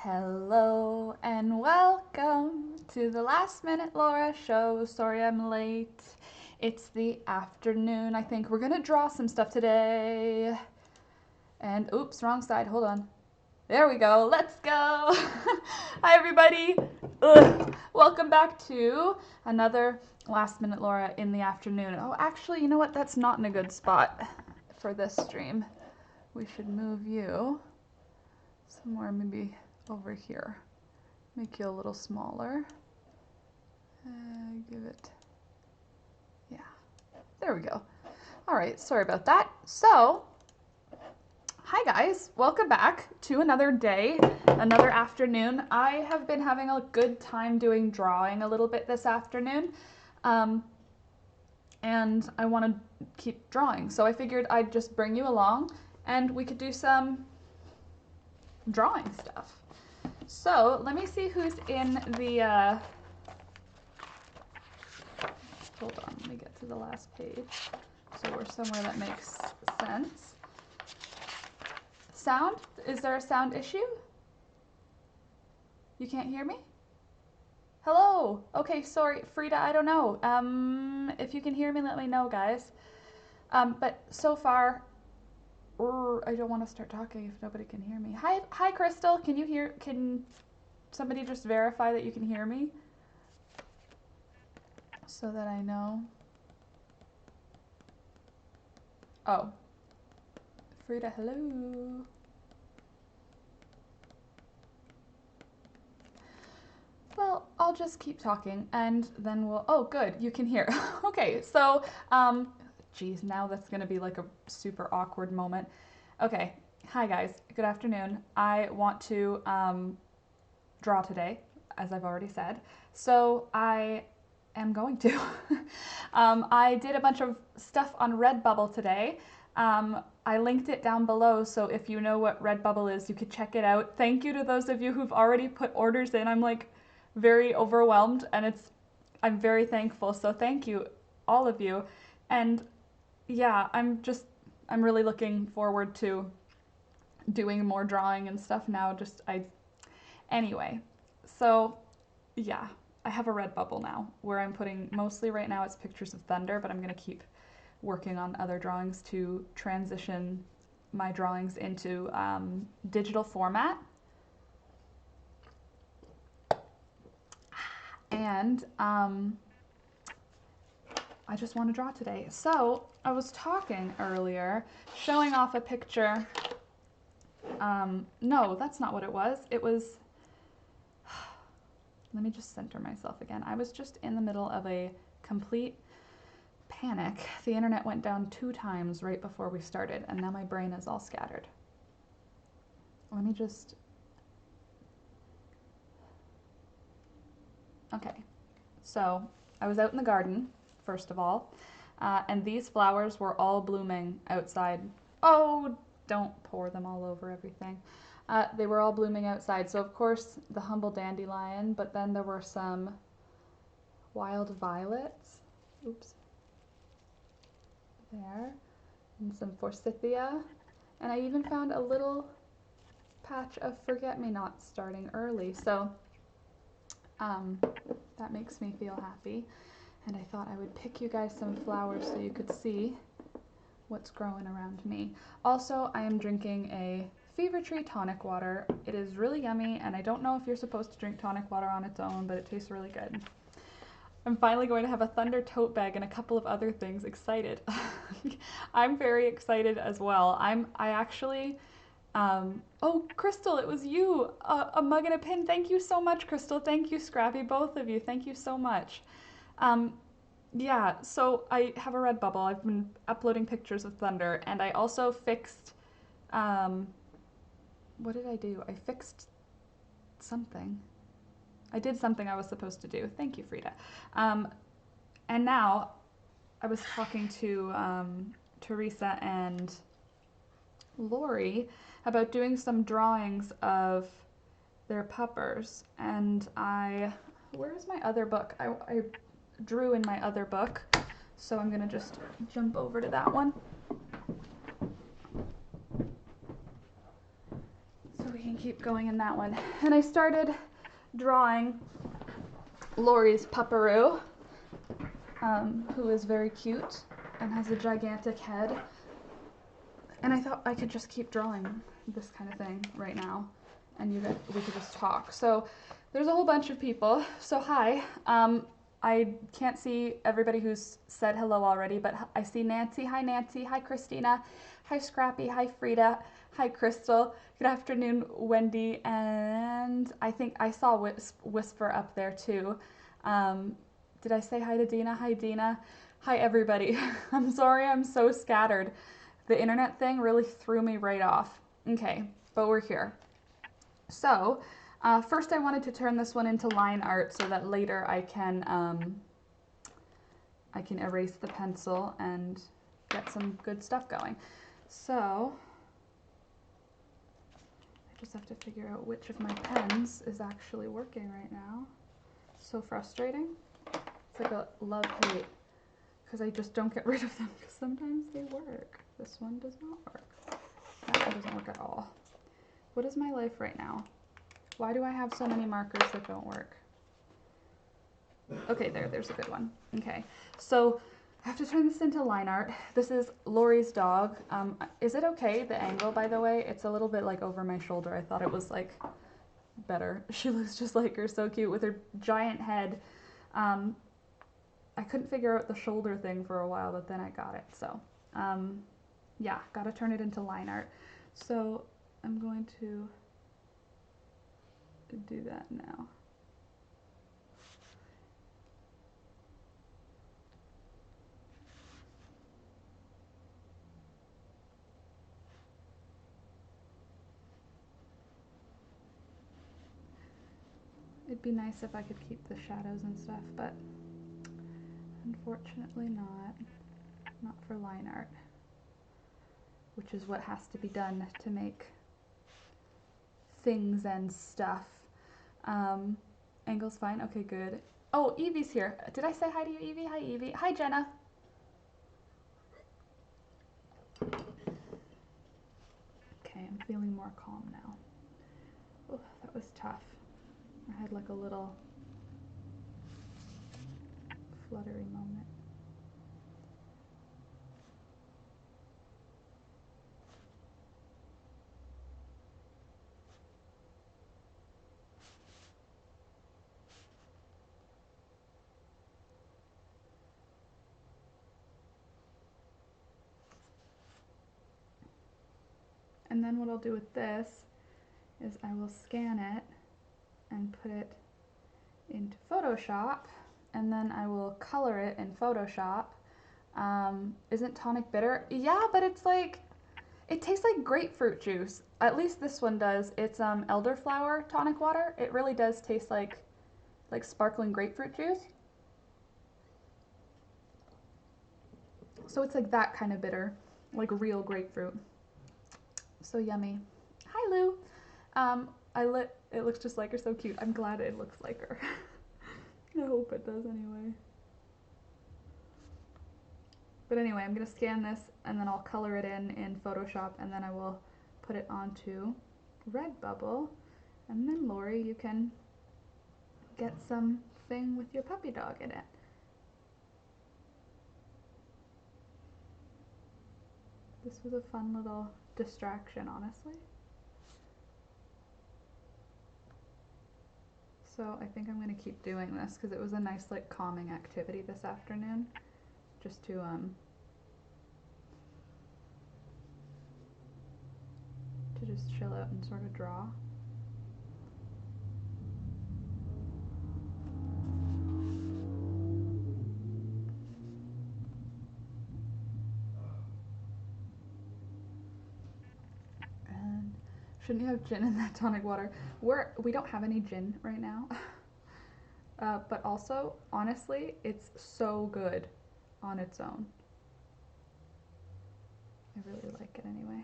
Hello and welcome to the Last Minute Laura show. Sorry I'm late. It's the afternoon. I think we're gonna draw some stuff today. And oops, wrong side. Hold on. There we go. Let's go. Hi everybody. Welcome back to another Last Minute Laura in the afternoon. Oh, actually, you know what? That's not in a good spot for this stream. We should move you somewhere maybe over here. Make you a little smaller. Give it, yeah, there we go. All right, sorry about that. So, hi guys, welcome back to another day, another afternoon. I have been having a good time doing drawing a little bit this afternoon, and I want to keep drawing. So I figured I'd just bring you along and we could do some drawing stuff. So let me see who's in the, hold on, let me get to the last page. So we're somewhere that makes sense. Sound? Is there a sound issue? You can't hear me? Hello? Okay, sorry, Frida, I don't know. If you can hear me, let me know, guys. But so far, I don't want to start talking if nobody can hear me. Hi, Crystal. Can somebody just verify that you can hear me? So that I know. Oh. Frida, hello. Well, I'll just keep talking and then we'll, oh, good, you can hear. Okay, so, geez, now that's gonna be like a super awkward moment. Okay, hi guys, good afternoon. I want to draw today, as I've already said. So I am going to. I did a bunch of stuff on Redbubble today. I linked it down below, so if you know what Redbubble is, you could check it out. Thank you to those of you who've already put orders in. I'm like very overwhelmed and I'm very thankful. So thank you, all of you. And yeah, I'm really looking forward to doing more drawing and stuff now. Anyway, so yeah, I have a Redbubble now where I'm putting, mostly right now it's pictures of thunder, but I'm gonna keep working on other drawings to transition my drawings into digital format. And I just want to draw today. So I was talking earlier, showing off a picture. No, that's not what it was. It was, let me just center myself again. I was just in the middle of a complete panic. The internet went down 2 times right before we started, and now my brain is all scattered. Let me just, okay. So I was out in the garden, first of all, and these flowers were all blooming outside. Oh, don't pour them all over everything. They were all blooming outside. So of course the humble dandelion, but then there were some wild violets. Oops. There. And some forsythia. And I even found a little patch of forget-me-nots starting early. So that makes me feel happy. And I thought I would pick you guys some flowers so you could see what's growing around me. Also, I am drinking a Fever Tree tonic water. It is really yummy, and I don't know if you're supposed to drink tonic water on its own, but it tastes really good. I'm finally going to have a Thunder tote bag and a couple of other things. Excited. I'm very excited as well. I actually, oh, Crystal, it was you, a mug and a pin. Thank you so much, Crystal. Thank you, Scrappy, both of you. Thank you so much. Yeah, so I have a Redbubble. I've been uploading pictures of thunder, and I also fixed, what did I do? I fixed something. I did something I was supposed to do. Thank you, Frida. And now I was talking to Teresa and Lori about doing some drawings of their puppers, and where's my other book? I drew in my other book, so I'm gonna just jump over to that one so we can keep keep going in that one. And I started drawing Lori's Pupperoo, who is very cute and has a gigantic head. And I thought I could just keep drawing this kind of thing right now, and we could just talk. So there's a whole bunch of people. So hi. I can't see everybody who's said hello already, but I see Nancy. Hi Nancy. Hi Christina. Hi Scrappy. Hi Frida. Hi Crystal. Good afternoon Wendy. And I think I saw Whisper up there too. Did I say hi to Dina? Hi Dina. Hi everybody. I'm sorry I'm so scattered. The internet thing really threw me right off. Okay, but we're here. So first I wanted to turn this one into line art so that later I can erase the pencil and get some good stuff going. So I just have to figure out which of my pens is actually working right now. So frustrating. It's like a love-hate because I just don't get rid of them because sometimes they work. This one does not work. That one doesn't work at all. What is my life right now? Why do I have so many markers that don't work? Okay, there's a good one. Okay, so I have to turn this into line art. This is Lori's dog. Is it okay, the angle, by the way? It's a little bit like over my shoulder. I thought it was like better. She looks just like her, so cute with her giant head. I couldn't figure out the shoulder thing for a while, but then I got it. So yeah, gotta turn it into line art. So I'm going to do that now. It'd be nice if I could keep the shadows and stuff, but unfortunately not for line art, which is what has to be done to make things and stuff. Angle's fine, okay, good. Oh, Evie's here. Did I say hi to you, Evie? Hi, Evie. Hi, Jenna. Okay, I'm feeling more calm now. Oh, that was tough. I had like a little fluttery moment. And then what I'll do with this is I will scan it and put it into Photoshop, and then I will color it in Photoshop. Isn't tonic bitter? Yeah, but it's like, it tastes like grapefruit juice. At least this one does. It's elderflower tonic water. It really does taste like sparkling grapefruit juice. So it's like that kind of bitter, like real grapefruit. So yummy. Hi, Lou. It looks just like her, so cute. I'm glad it looks like her. I hope it does anyway. But anyway, I'm gonna scan this and then I'll color it in Photoshop, and then I will put it onto Redbubble. And then Lori, you can get something with your puppy dog in it. This was a fun little distraction, honestly. So I think I'm going to keep doing this because it was a nice like calming activity this afternoon, just to just chill out and sort of draw. And shouldn't you have gin in that tonic water? We don't have any gin right now. But also, honestly, it's so good on its own. I really like it anyway.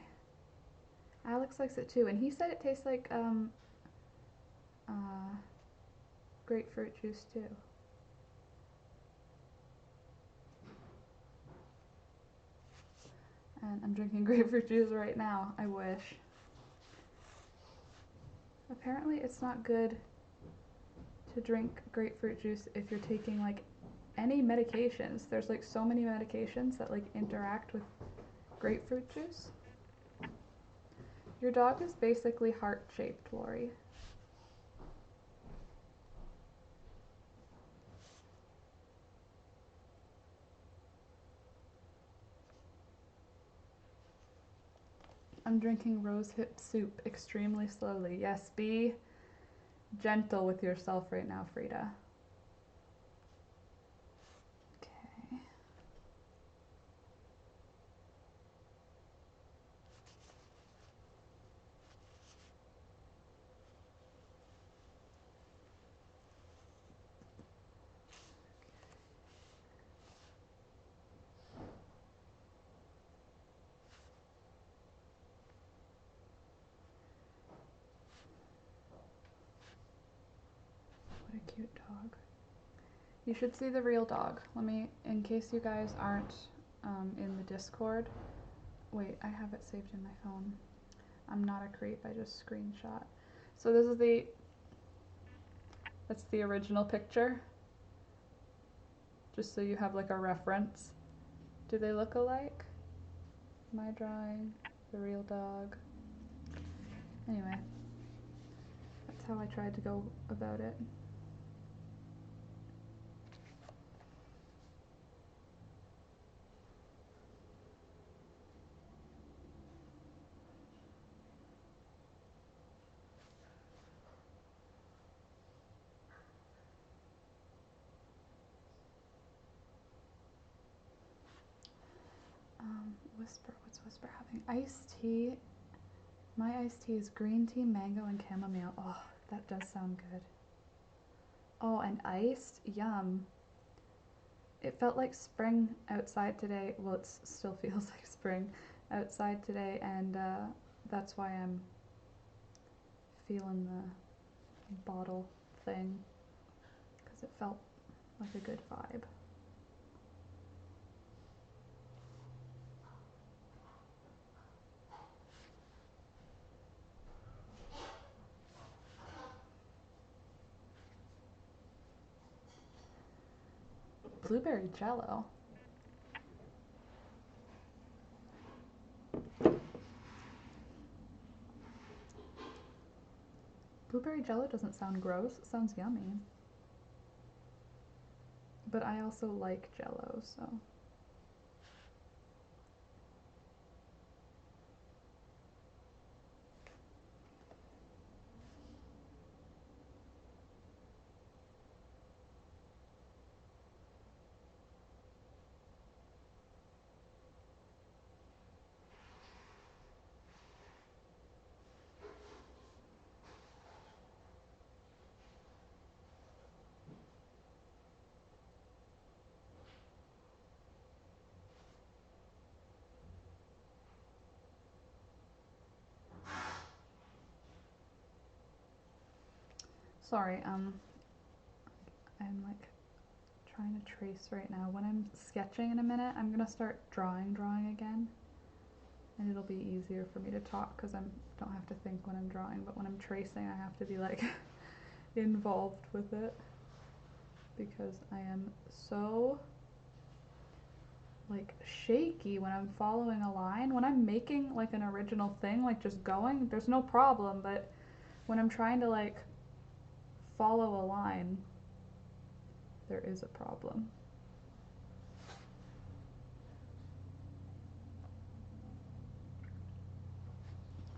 Alex likes it too, and he said it tastes like grapefruit juice too. And I'm drinking grapefruit juice right now. I wish. Apparently it's not good to drink grapefruit juice if you're taking like any medications. There's like so many medications that like interact with grapefruit juice. Your dog is basically heart-shaped, Lori. I'm drinking rosehip soup extremely slowly. Yes, be gentle with yourself right now, Frida. Okay. What a cute dog. You should see the real dog. Let me, in case you guys aren't in the Discord. Wait, I have it saved in my phone. I'm not a creep, I just screenshot. So this is that's the original picture. Just so you have like a reference. Do they look alike? My drawing, the real dog. Anyway, that's how I tried to go about it. What's Whisper having? Iced tea. My iced tea is green tea, mango, and chamomile. Oh, that does sound good. Oh, and iced? Yum. It felt like spring outside today. Well, it still feels like spring outside today, and that's why I'm feeling the bottle thing, because it felt like a good vibe. Blueberry jello. Blueberry jello doesn't sound gross, it sounds yummy. But I also like jello, so. Sorry, I'm like trying to trace right now. When I'm sketching in a minute, I'm gonna start drawing again. And it'll be easier for me to talk because I don't have to think when I'm drawing, but when I'm tracing I have to be like involved with it because I am so like shaky when I'm following a line. When I'm making like an original thing, like just going, there's no problem, but when I'm trying to like follow a line, there is a problem.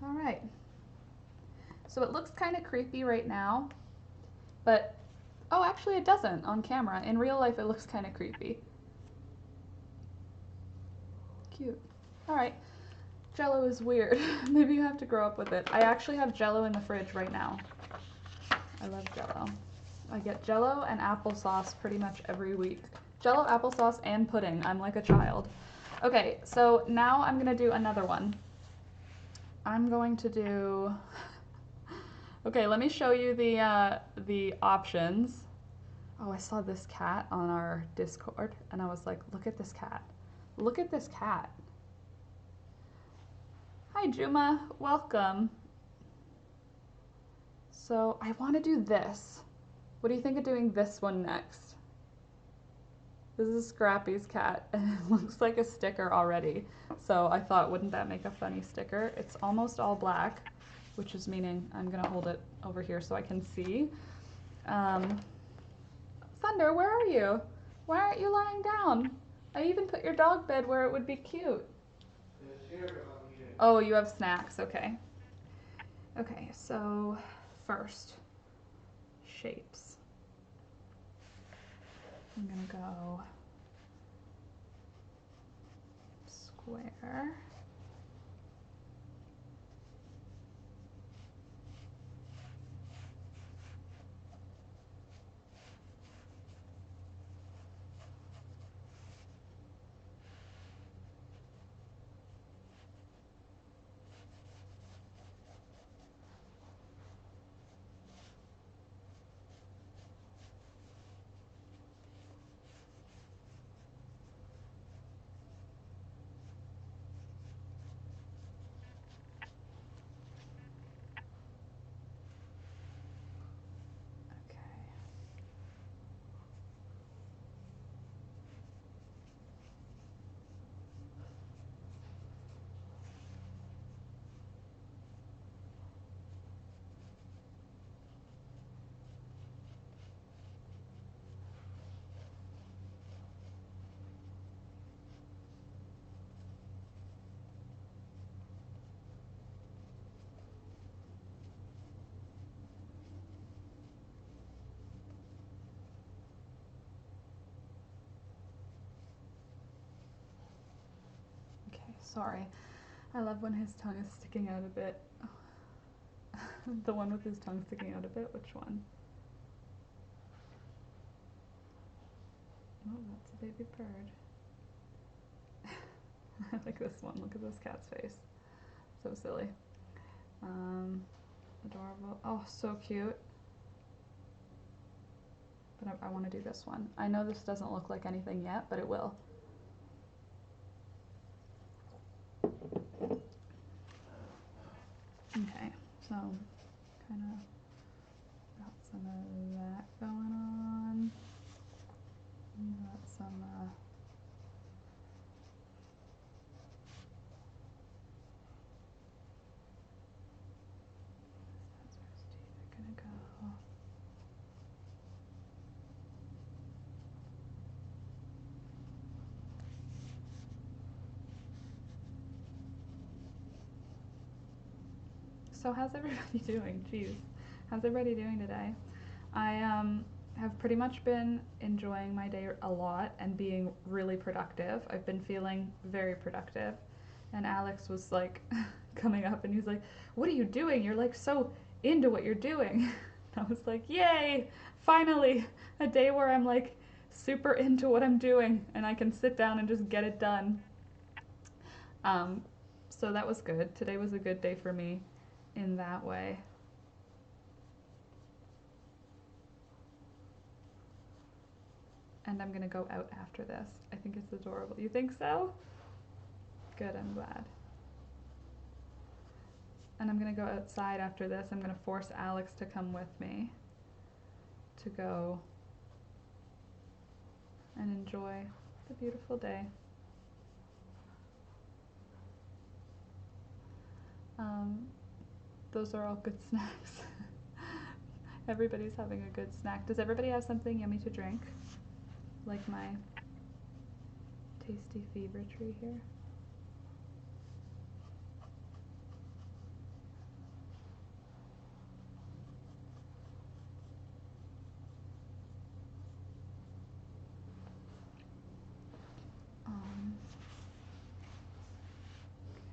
All right. So it looks kind of creepy right now, but oh, actually it doesn't on camera. In real life, it looks kind of creepy. Cute. All right. Jello is weird. Maybe you have to grow up with it. I actually have Jello in the fridge right now. I love Jello. I get Jello and applesauce pretty much every week. Jello, applesauce, and pudding. I'm like a child. Okay, so now I'm gonna do another one. I'm going to do. Okay, let me show you the options. Oh, I saw this cat on our Discord, and I was like, look at this cat. Look at this cat. Hi, Juma. Welcome. So I want to do this. What do you think of doing this one next? This is Scrappy's cat, and it looks like a sticker already. So I thought, wouldn't that make a funny sticker? It's almost all black, which is meaning I'm gonna hold it over here so I can see. Thunder, where are you? Why aren't you lying down? I even put your dog bed where it would be cute. Oh, you have snacks, okay. Okay, so first, shapes. I'm gonna go square. Sorry. I love when his tongue is sticking out a bit. The one with his tongue sticking out a bit, which one? Oh, that's a baby bird. I like this one. Look at this cat's face. So silly. Adorable. Oh, so cute. But I want to do this one. I know this doesn't look like anything yet, but it will. Okay, so kind of got some of that going on. Got some that's where his teeth are gonna go. So how's everybody doing? Jeez, how's everybody doing today? I have pretty much been enjoying my day a lot and being really productive. I've been feeling very productive. And Alex was like coming up and he's like, "What are you doing? You're like so into what you're doing." I was like, "Yay! Finally, a day where I'm like super into what I'm doing and I can sit down and just get it done." So that was good. Today was a good day for me in that way. And I'm gonna go out after this. I think it's adorable. You think so? Good, I'm glad. And I'm gonna go outside after this. I'm gonna force Alex to come with me to go and enjoy the beautiful day. Those are all good snacks. Everybody's having a good snack. Does everybody have something yummy to drink? Like my tasty fever tree here?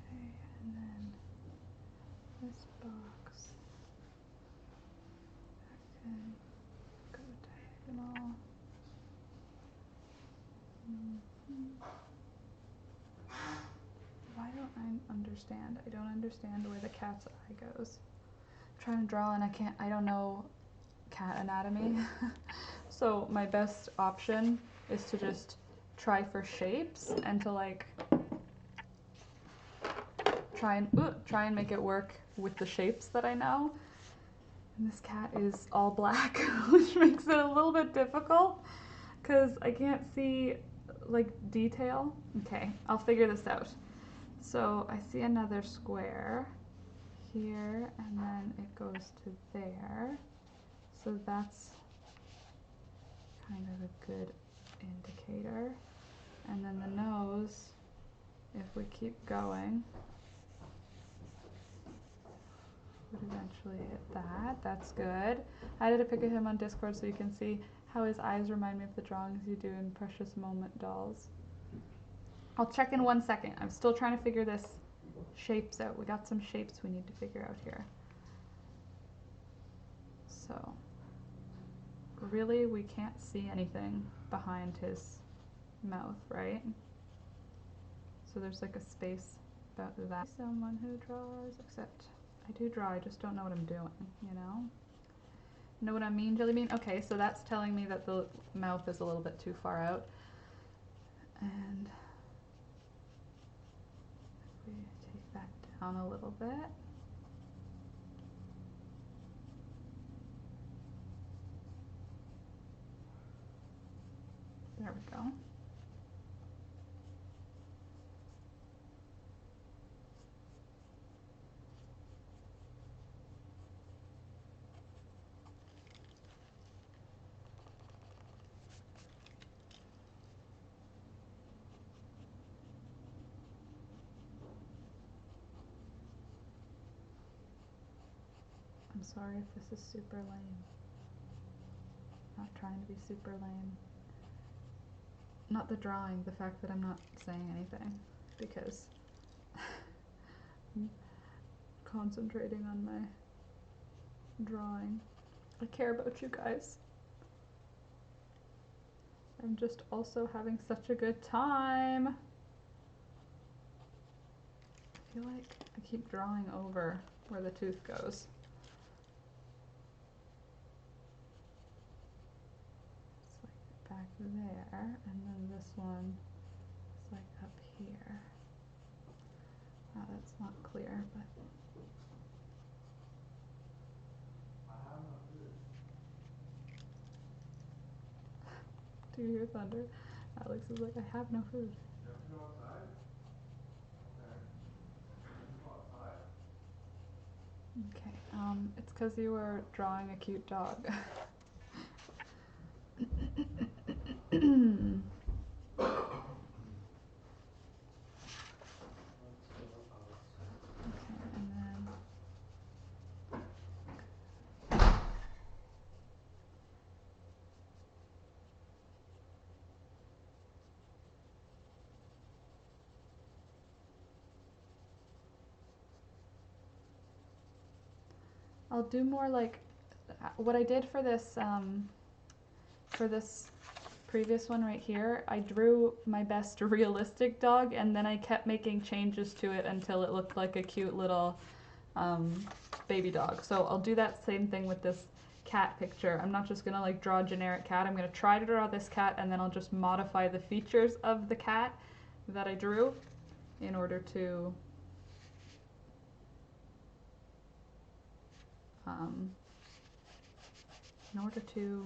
Okay, and then this box. Okay, go diagonal. Why don't I understand? I don't understand where the cat's eye goes. I'm trying to draw and I don't know cat anatomy. So my best option is to just try for shapes and to like try and make it work with the shapes that I know. And this cat is all black, which makes it a little bit difficult because I can't see like detail. Okay, I'll figure this out. So I see another square here, and then it goes to there. So that's kind of a good indicator. And then the nose, if we keep going, would eventually hit that. That's good. I did a pic of him on Discord so you can see how his eyes remind me of the drawings you do in Precious Moment dolls. I'll check in 1 second. I'm still trying to figure this shapes out. We got some shapes we need to figure out here. So, really, we can't see anything behind his mouth, right? So there's like a space about that. Someone who draws, except I do draw, I just don't know what I'm doing, you know? Know what I mean, Jelly Bean? Okay, so that's telling me that the mouth is a little bit too far out. And if we take that down a little bit. There we go. I'm sorry if this is super lame. I'm not trying to be super lame. Not the drawing, the fact that I'm not saying anything, because I'm concentrating on my drawing. I care about you guys. I'm just also having such a good time. I feel like I keep drawing over where the tooth goes. It's like back there, and then this one is like up here. Oh, that's not clear, but do you hear thunder? Alex is like, I have no food. You have to go outside? Okay. Can you go outside? Okay, it's because you were drawing a cute dog. Okay, and then I'll do more like what I did for this previous one right here. I drew my best realistic dog, and then I kept making changes to it until it looked like a cute little baby dog. So I'll do that same thing with this cat picture. I'm not just gonna like draw a generic cat. I'm gonna try to draw this cat, and then I'll just modify the features of the cat that I drew in order to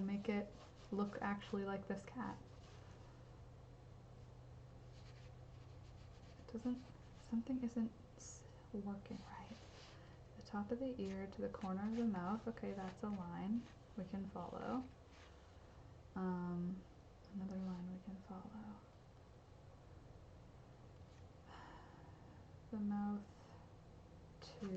make it look actually like this cat. Something isn't working right. The top of the ear to the corner of the mouth. Okay, that's a line we can follow. Another line we can follow. The mouth to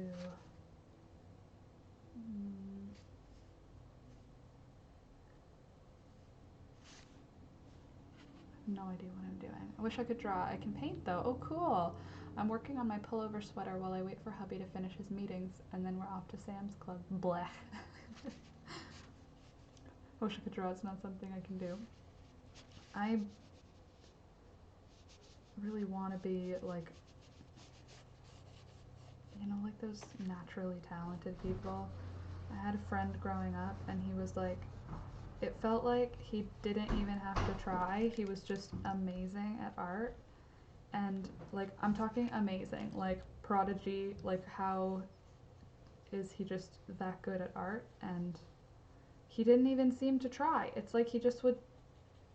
no idea what I'm doing. I wish I could draw. I can paint though. Oh, cool. I'm working on my pullover sweater while I wait for hubby to finish his meetings, and then we're off to Sam's Club. Blech. I wish I could draw. It's not something I can do. I really want to be like, you know, like those naturally talented people. I had a friend growing up, and he was like, it felt like he didn't even have to try. He was just amazing at art. And like, I'm talking amazing, like prodigy, like how is he just that good at art, and he didn't even seem to try. It's like he just would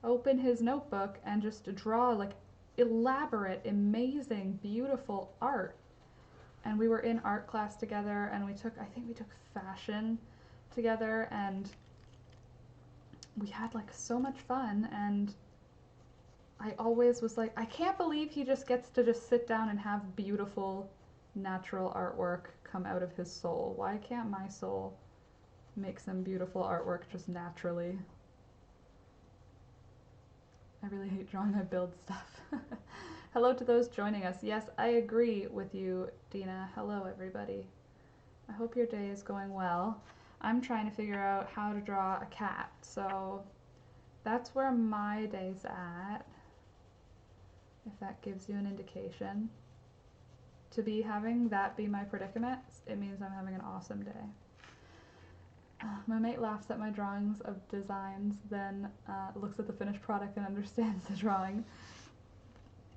open his notebook and just draw like elaborate, amazing, beautiful art. And we were in art class together, and I think we took fashion together, and we had like so much fun. And I always was like, I can't believe he just gets to just sit down and have beautiful, natural artwork come out of his soul. Why can't my soul make some beautiful artwork just naturally? I really hate drawing my build stuff. Hello to those joining us. Yes, I agree with you, Dina. Hello, everybody. I hope your day is going well. I'm trying to figure out how to draw a cat, so that's where my day's at, if that gives you an indication. To be having that be my predicament, it means I'm having an awesome day. My mate laughs at my drawings of designs, then looks at the finished product and understands the drawing.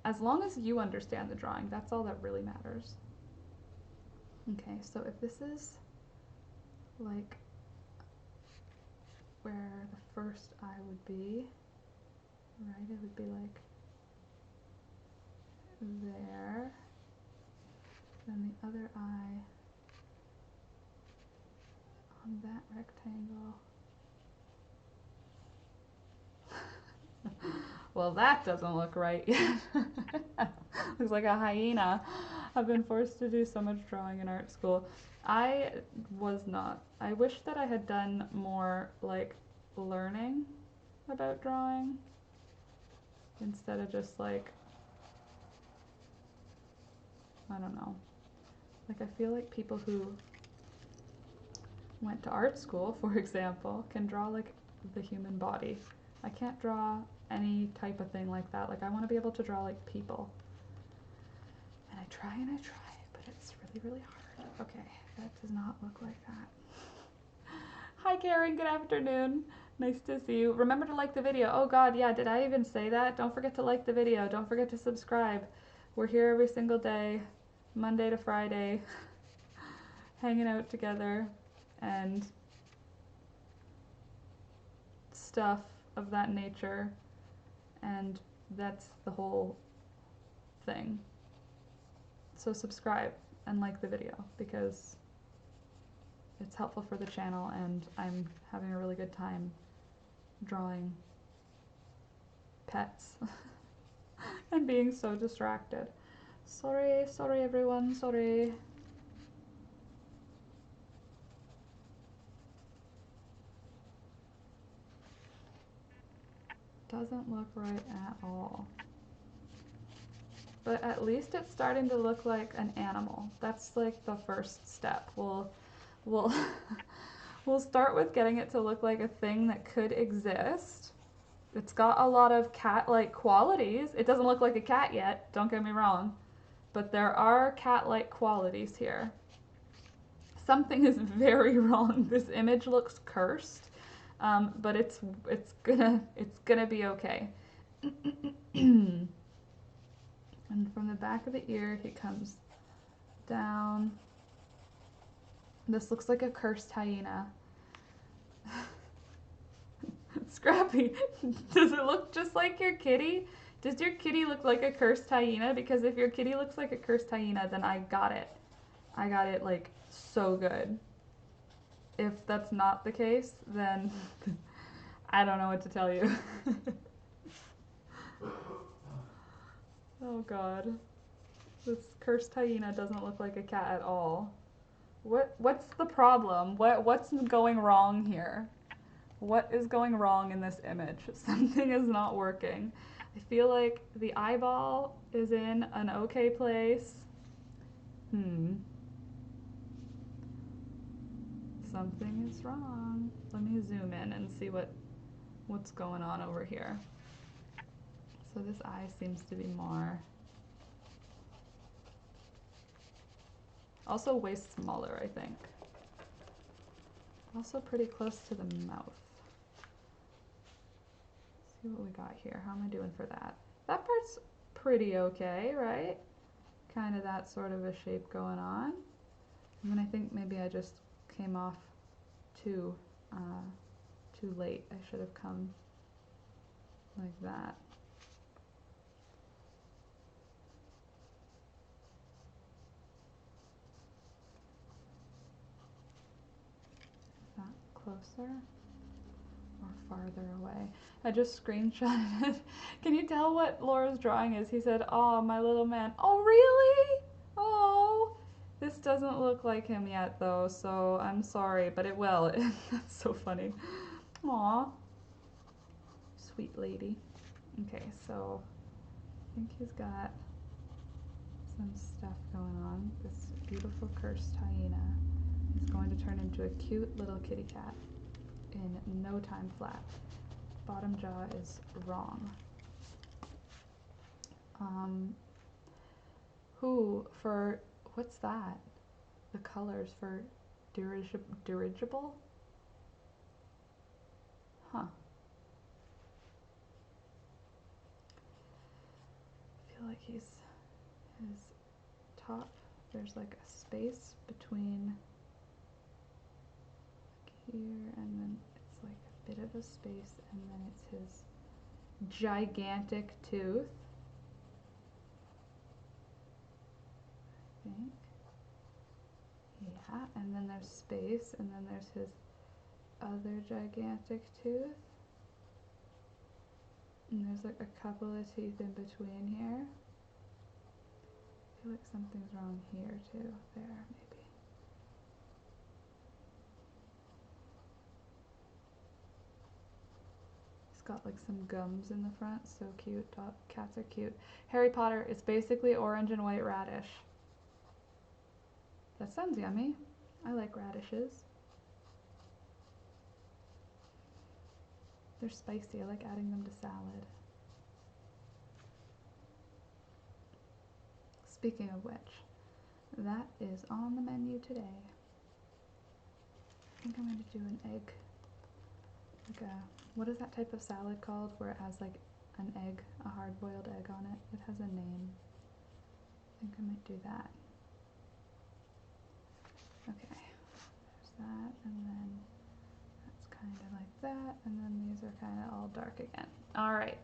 As long as you understand the drawing, that's all that really matters. Okay, so if this is like where the first eye would be, right, it would be like there, then the other eye on that rectangle. Well, that doesn't look right yet. Looks like a hyena. I've been forced to do so much drawing in art school. I was not. I wish that I had done more like learning about drawing instead of just like, I don't know. Like, I feel like people who went to art school, for example, can draw like the human body. I can't draw any type of thing like that. Like, I want to be able to draw like people. And I try, but it's really, really hard. Okay, that does not look like that. Hi Karen, good afternoon. Nice to see you. Remember to like the video. Oh God, yeah, did I even say that? Don't forget to like the video. Don't forget to subscribe. We're here every single day, Monday to Friday, hanging out together and stuff of that nature. And that's the whole thing. So subscribe and like the video because it's helpful for the channel, and I'm having a really good time drawing pets and being so distracted. Sorry everyone, sorry. Doesn't look right at all. But at least it's starting to look like an animal. That's like the first step. We'll we'll start with getting it to look like a thing that could exist. It's got a lot of cat-like qualities. It doesn't look like a cat yet, don't get me wrong, but there are cat-like qualities here. Something is very wrong. This image looks cursed, but it's gonna be okay. And from the back of the ear, he comes down. This looks like a cursed hyena. Scrappy, does it look just like your kitty? Does your kitty look like a cursed hyena? Because if your kitty looks like a cursed hyena, then I got it. I got it like so good. If that's not the case, then I don't know what to tell you. Oh God. This cursed hyena doesn't look like a cat at all. What's the problem? What's going wrong here? What is going wrong in this image? Something is not working. I feel like the eyeball is in an okay place. Something is wrong. Let me zoom in and see what's going on over here. So this eye seems to be more. Also way smaller, I think. Also pretty close to the mouth. Let's see what we got here. How am I doing for that? That part's pretty okay, right? Kind of that sort of a shape going on. And then I think maybe I just came off too late. I should have come like that. Is that closer or farther away? I just screenshotted it. Can you tell what Laura's drawing is? He said, "Oh, my little man." Oh, really? Oh, this doesn't look like him yet though, so I'm sorry, but it will. That's so funny. Aw, sweet lady. Okay, so I think he's got some stuff going on. This beautiful cursed hyena is going to turn into a cute little kitty cat in no time flat. Bottom jaw is wrong. Who for, what's that? The colors for dirigible? Huh. I feel like his top, there's like a space between here and then it's like a bit of a space and then it's his gigantic tooth. I think. Yeah, and then there's space and then there's his other gigantic tooth. And there's like a couple of teeth in between here. I feel like something's wrong here too. There, maybe. He's got like some gums in the front. So cute. Cats are cute. Harry Potter is basically orange and white radish. That sounds yummy. I like radishes. They're spicy. I like adding them to salad. Speaking of which, that is on the menu today. I think I'm going to do an egg, like a, what is that type of salad called where it has like an egg, a hard-boiled egg on it? It has a name. I think I might do that. Okay, there's that, and then that's kind of like that, and then these are kind of all dark again. All right.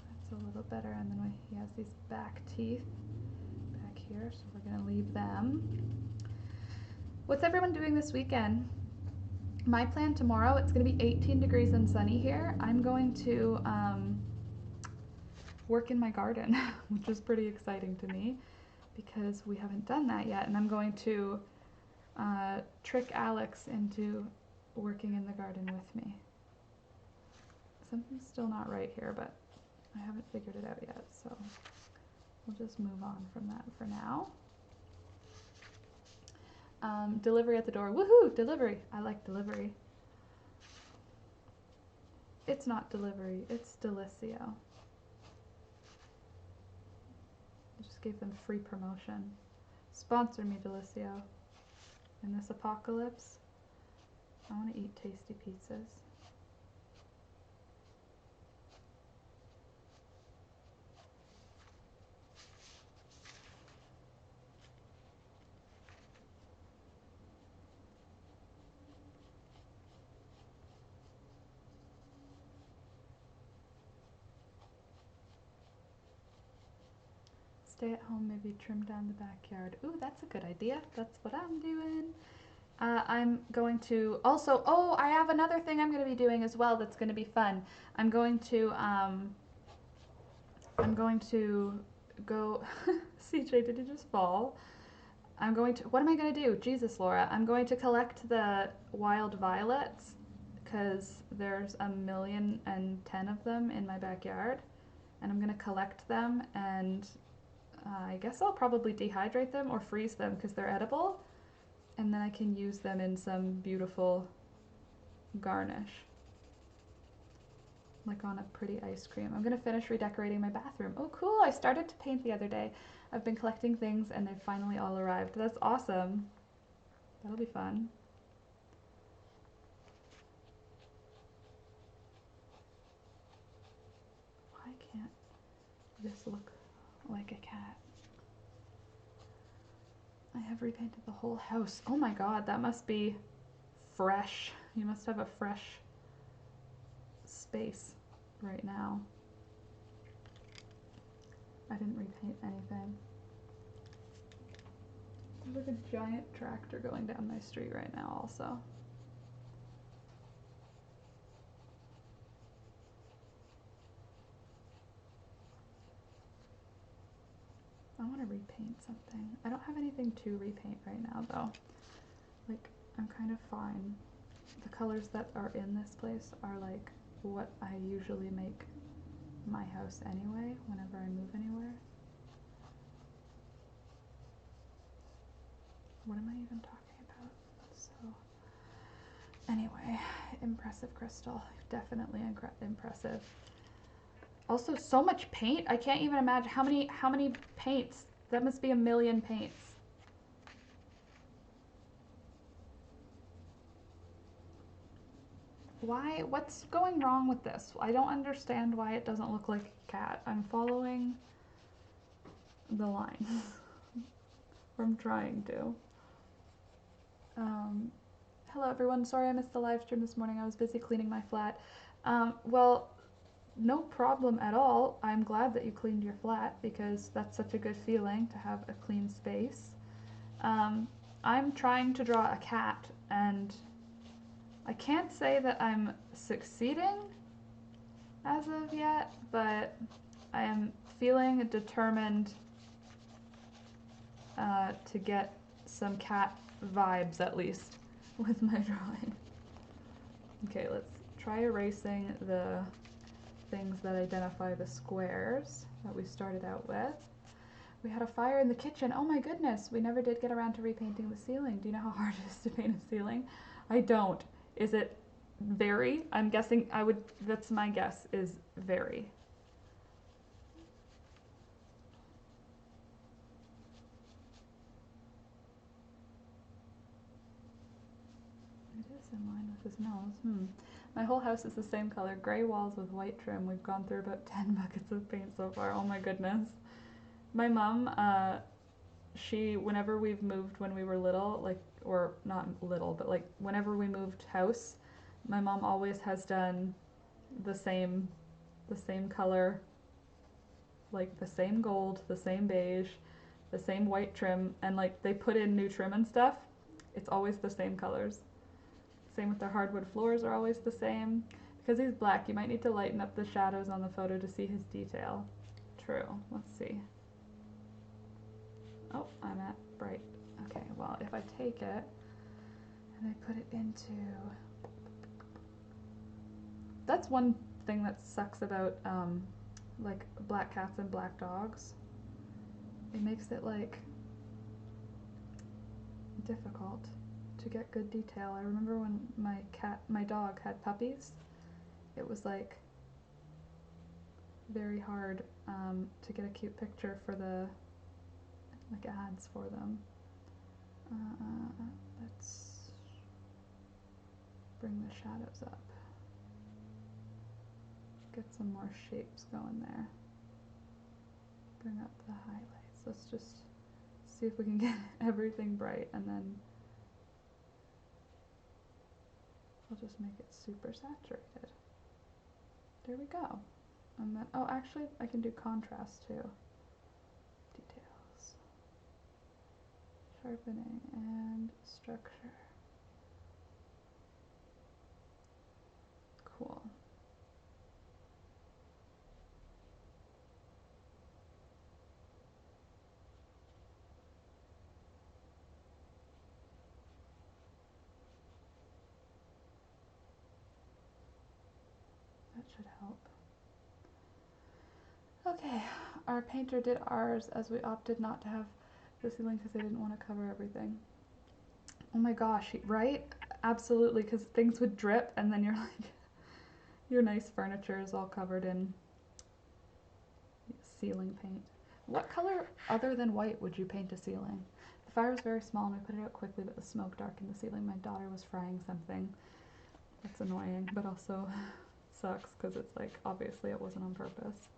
That's a little better, and then he has these back teeth back here, so we're gonna leave them. What's everyone doing this weekend? My plan tomorrow, it's gonna be 18 degrees and sunny here. I'm going to work in my garden, which is pretty exciting to me because we haven't done that yet, and I'm going to trick Alex into working in the garden with me. Something's still not right here, but I haven't figured it out yet, so we'll just move on from that for now. Delivery at the door. Woohoo! Delivery. I like delivery. It's not delivery, it's Delicio. I just gave them free promotion. Sponsor me, Delicio. In this apocalypse, I want to eat tasty pizzas. Stay at home, maybe trim down the backyard. Ooh, that's a good idea. That's what I'm doing. I'm going to also, oh, I have another thing I'm going to be doing as well that's going to be fun. I'm going to go, CJ, did you just fall? I'm going to, what am I going to do? Jesus, Laura. I'm going to collect the wild violets because there's 1,010,000 of them in my backyard. And I'm going to collect them and I guess I'll probably dehydrate them or freeze them because they're edible. And then I can use them in some beautiful garnish. Like on a pretty ice cream. I'm going to finish redecorating my bathroom. Oh, cool. I started to paint the other day. I've been collecting things and they've finally all arrived. That's awesome. That'll be fun. Why can't this look like a cat? I have repainted the whole house. Oh my god, that must be fresh. You must have a fresh space right now. I didn't repaint anything. There's like a giant tractor going down my street right now also. I want to repaint something. I don't have anything to repaint right now though. Like, I'm kind of fine. The colors that are in this place are like what I usually make my house anyway, whenever I move anywhere. What am I even talking about? So, anyway, impressive crystal. Definitely impressive. Also, so much paint. I can't even imagine how many paints. That must be a million paints. Why? What's going wrong with this? I don't understand why it doesn't look like a cat. I'm following the lines. I'm trying to. Hello everyone. Sorry I missed the live stream this morning. I was busy cleaning my flat. Well, no problem at all. I'm glad that you cleaned your flat because that's such a good feeling to have a clean space. I'm trying to draw a cat and I can't say that I'm succeeding as of yet, but I am feeling determined to get some cat vibes at least with my drawing. Okay, let's try erasing the things that identify the squares that we started out with. We had a fire in the kitchen. Oh my goodness, we never did get around to repainting the ceiling. Do you know how hard it is to paint a ceiling? I don't. Is it very? I'm guessing that's my guess, is very. It is in line with his nose. My whole house is the same color, gray walls with white trim. We've gone through about 10 buckets of paint so far. Oh my goodness. My mom, whenever we've moved when we were little, like, or not little, but like whenever we moved house, my mom always has done the same color, like the same gold, the same beige, the same white trim, and like they put in new trim and stuff. It's always the same colors. Same with their hardwood floors are always the same. Because he's black, you might need to lighten up the shadows on the photo to see his detail. True. Let's see. Oh, I'm at bright. Okay, well, if I take it and I put it into... That's one thing that sucks about like black cats and black dogs. It makes it like difficult to get good detail. I remember when my dog had puppies, it was like very hard to get a cute picture for the like ads for them. Let's bring the shadows up. Get some more shapes going there. Bring up the highlights. Let's just see if we can get everything bright, and then I'll just make it super saturated. There we go. And then, oh, actually, I can do contrast too. Details. Sharpening and structure. Cool. That should help. Okay, our painter did ours as we opted not to have the ceiling because they didn't want to cover everything. Oh my gosh, right? Absolutely, because things would drip and then you're like, your nice furniture is all covered in ceiling paint. What color other than white would you paint a ceiling? The fire was very small and we put it out quickly, but the smoke darkened the ceiling. My daughter was frying something. That's annoying, but also sucks because it's like, obviously it wasn't on purpose.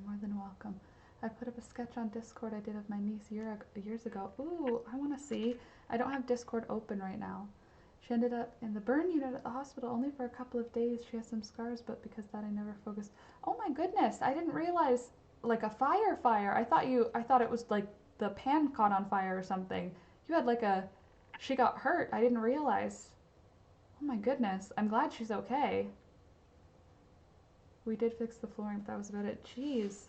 more than welcome. I put up a sketch on Discord I did of my niece years ago. Ooh, I want to see. I don't have Discord open right now. She ended up in the burn unit at the hospital only for a couple of days. She has some scars, but because that I never focused. Oh my goodness, I didn't realize, like a fire. I thought it was like the pan caught on fire or something. You had like a, she got hurt. I didn't realize. Oh my goodness, I'm glad she's okay. We did fix the flooring, but that was about it. Jeez.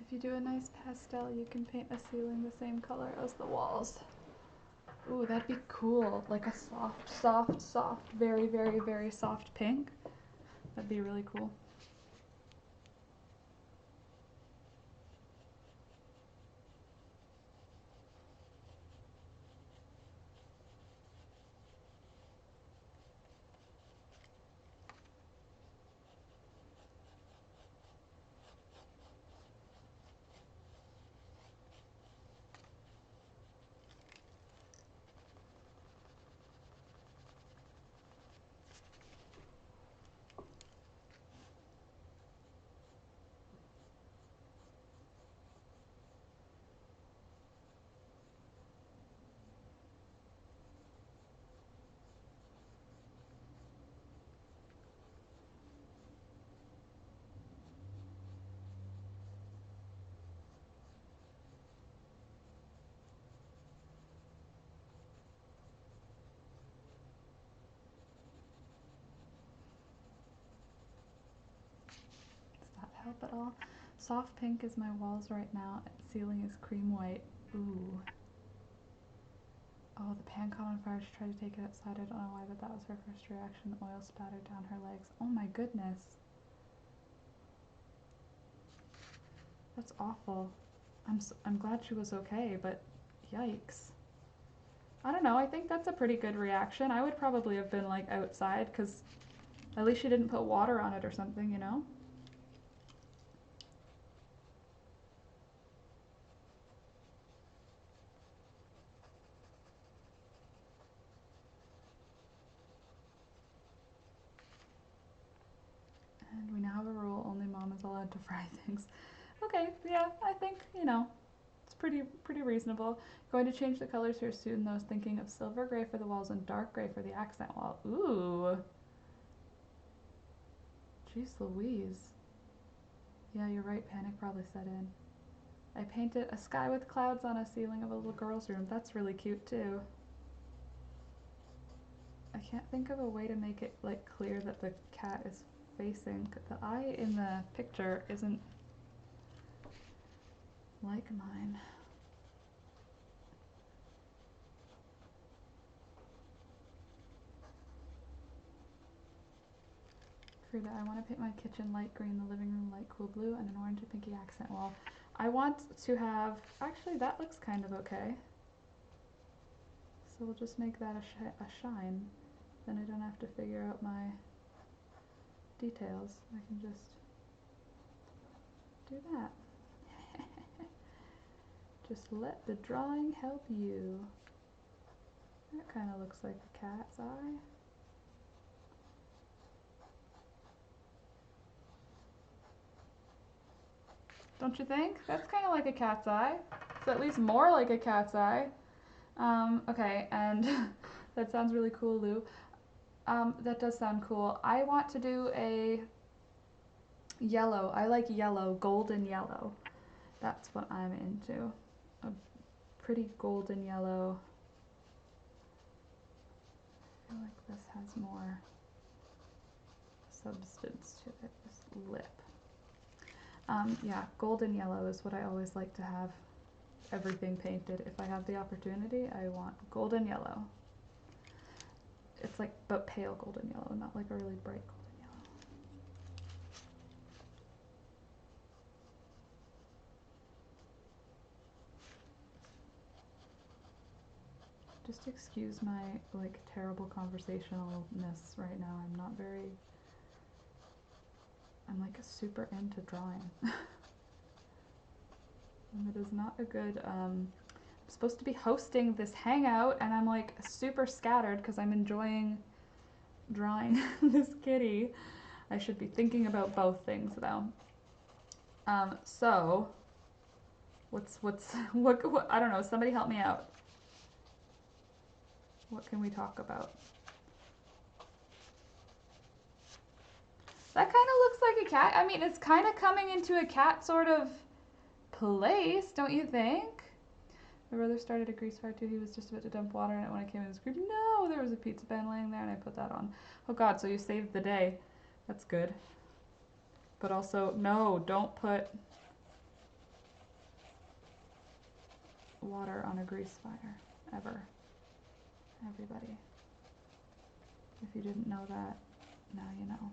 If you do a nice pastel, you can paint a ceiling the same color as the walls. Ooh, that'd be cool. Like a soft, very, very, very soft pink. That'd be really cool. Help at all. Soft pink is my walls right now. Ceiling is cream white. Ooh. Oh, the pan caught on fire. She tried to take it outside. I don't know why, but that was her first reaction. Oil splattered down her legs. Oh my goodness. That's awful. I'm glad she was okay, but yikes. I don't know. I think that's a pretty good reaction. I would probably have been like outside because at least she didn't put water on it or something, you know? And we now have a rule, only mom is allowed to fry things. Okay, yeah, I think, you know, it's pretty reasonable. Going to change the colors here soon, though. I was thinking of silver gray for the walls and dark gray for the accent wall. Ooh. Jeez Louise. Yeah, you're right, panic probably set in. I painted a sky with clouds on a ceiling of a little girl's room. That's really cute, too. I can't think of a way to make it, like, clear that the cat is facing. The eye in the picture isn't like mine. Frida, I want to paint my kitchen light green, the living room light cool blue, and an orange and pinky accent wall. I want to have, actually that looks kind of okay. So we'll just make that a shine. Then I don't have to figure out my details. I can just do that. Just let the drawing help you. That kind of looks like a cat's eye. Don't you think? That's kind of like a cat's eye. It's at least more like a cat's eye. Okay, and that sounds really cool, Lou. That does sound cool. I want to do a yellow. I like yellow, golden yellow. That's what I'm into. A pretty golden yellow. feel like this has more substance to it, this lip. Yeah, golden yellow is what I always like to have everything painted. If I have the opportunity, I want golden yellow. It's like, but pale golden yellow, not like a really bright golden yellow. Just excuse my like terrible conversationalness right now. I'm like super into drawing. And it is not a good, I'm supposed to be hosting this hangout and I'm like super scattered because I'm enjoying drawing this kitty. I should be thinking about both things though. So, what, I don't know, somebody help me out. What can we talk about? That kind of looks like a cat. I mean, it's kind of coming into a cat sort of place, don't you think? My brother started a grease fire too. He was just about to dump water in it when I came in and screamed, no! There was a pizza pan laying there and I put that on. Oh God, so you saved the day. That's good. But also, no, don't put water on a grease fire, ever. Everybody. If you didn't know that, now you know.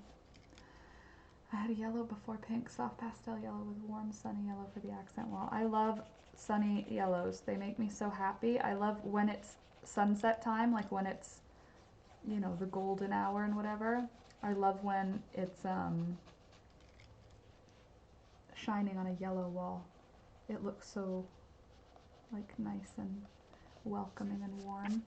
I had a yellow before pink, soft pastel yellow with warm sunny yellow for the accent wall. I love sunny yellows. They make me so happy. I love when it's sunset time, like when it's, you know, the golden hour and whatever. I love when it's shining on a yellow wall. It looks so like nice and welcoming and warm.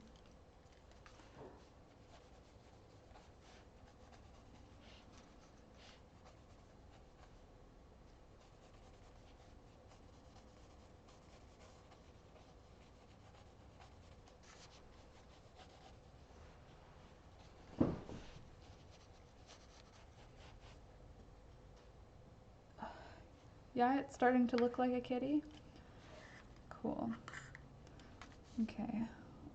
Yeah, it's starting to look like a kitty. Cool. Okay.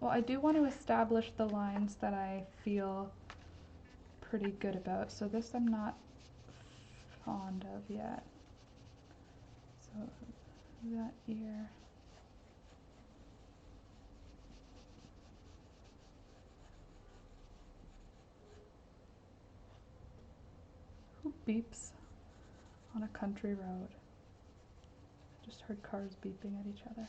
Well, I do want to establish the lines that I feel pretty good about. So this I'm not fond of yet. So that ear. Who beeps on a country road? Just heard cars beeping at each other.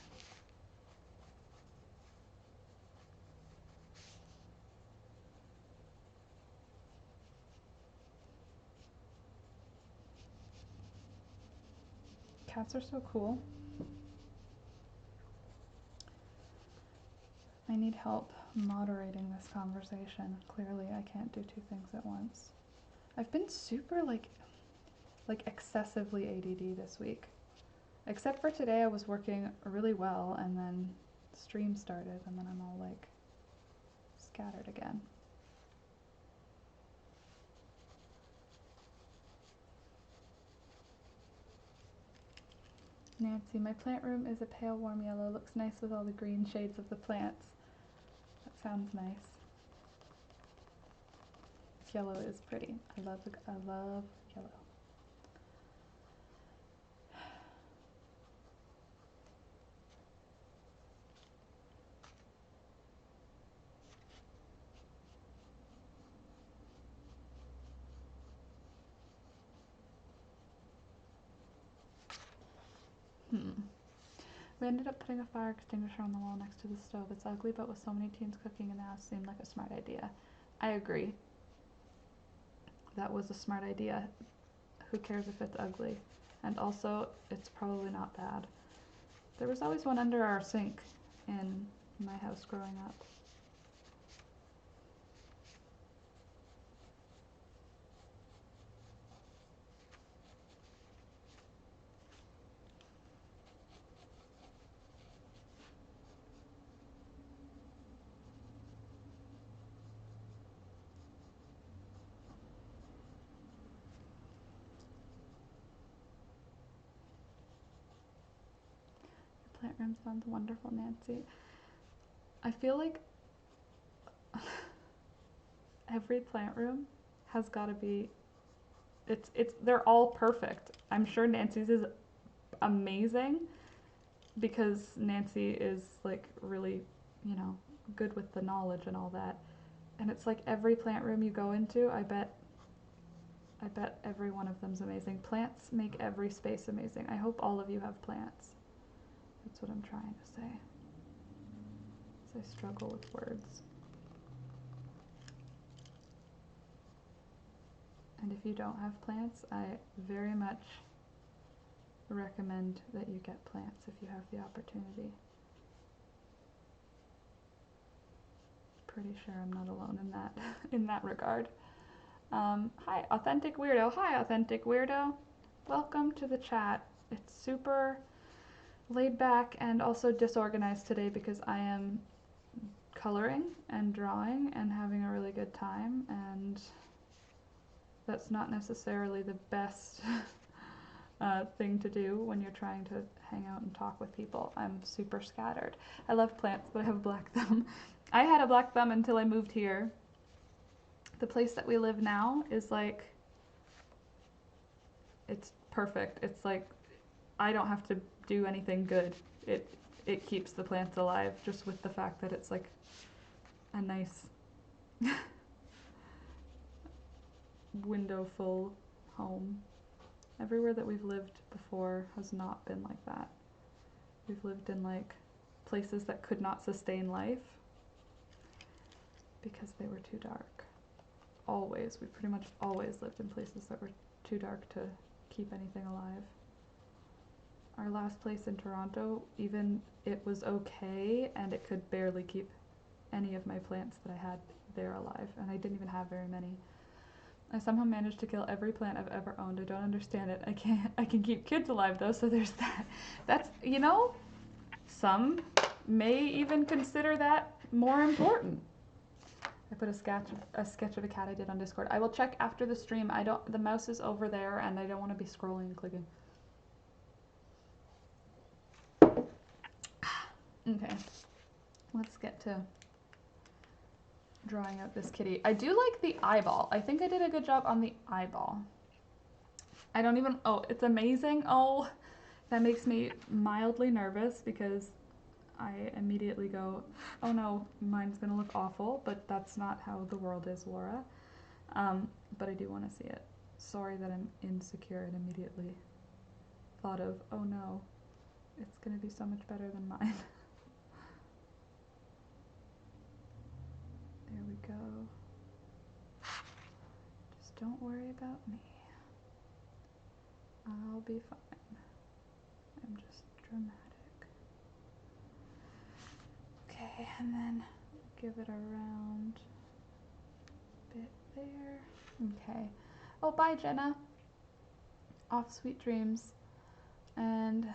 Cats are so cool. I need help moderating this conversation. Clearly, I can't do two things at once. I've been super like excessively ADD this week. Except for today, I was working really well, and then stream started, and then I'm all like scattered again. Nancy, my plant room is a pale warm yellow. Looks nice with all the green shades of the plants. That sounds nice. This yellow is pretty. I love yellow. We ended up putting a fire extinguisher on the wall next to the stove. It's ugly, but with so many teens cooking in the house, seemed like a smart idea. I agree. That was a smart idea. Who cares if it's ugly? And also, it's probably not bad. There was always one under our sink in my house growing up. Plant room sounds wonderful, Nancy. I feel like every plant room has got to be, they're all perfect. I'm sure Nancy's is amazing because Nancy is like really, you know, good with the knowledge and all that. And it's like every plant room you go into, I bet every one of them's amazing. Plants make every space amazing. I hope all of you have plants. That's what I'm trying to say. As I struggle with words. And if you don't have plants, I very much recommend that you get plants if you have the opportunity. Pretty sure I'm not alone in that regard. Hi, Authentic Weirdo. Hi, Authentic Weirdo. Welcome to the chat. It's super laid back and also disorganized today because I am coloring and drawing and having a really good time, and that's not necessarily the best thing to do when you're trying to hang out and talk with people. I'm super scattered. I love plants, but I have a black thumb. I had a black thumb until I moved here. The place that we live now is like, it's perfect. It's like, I don't have to do anything good. It keeps the plants alive just with the fact that it's like a nice window full home. Everywhere that we've lived before has not been like that. We've lived in like places that could not sustain life because they were too dark. Always. We pretty much always lived in places that were too dark to keep anything alive. Our last place in Toronto, even it was okay and it could barely keep any of my plants that I had there alive, and I didn't even have very many. I somehow managed to kill every plant I've ever owned. I don't understand it. I can keep kids alive though, so there's that. That's, you know, some may even consider that more important. I put a sketch of a cat I did on Discord. I will check after the stream. The mouse is over there and I don't want to be scrolling and clicking. Okay, let's get to drawing out this kitty. I do like the eyeball. I think I did a good job on the eyeball. I don't even, oh, it's amazing. Oh, that makes me mildly nervous because I immediately go, oh no, mine's gonna look awful, but that's not how the world is, Laura. But I do want to see it. Sorry that I'm insecure and immediately thought of, oh no, it's gonna be so much better than mine. There we go. Just don't worry about me. I'll be fine. I'm just dramatic. Okay, and then give it a round bit there. Okay. Oh, bye, Jenna. Off sweet dreams. And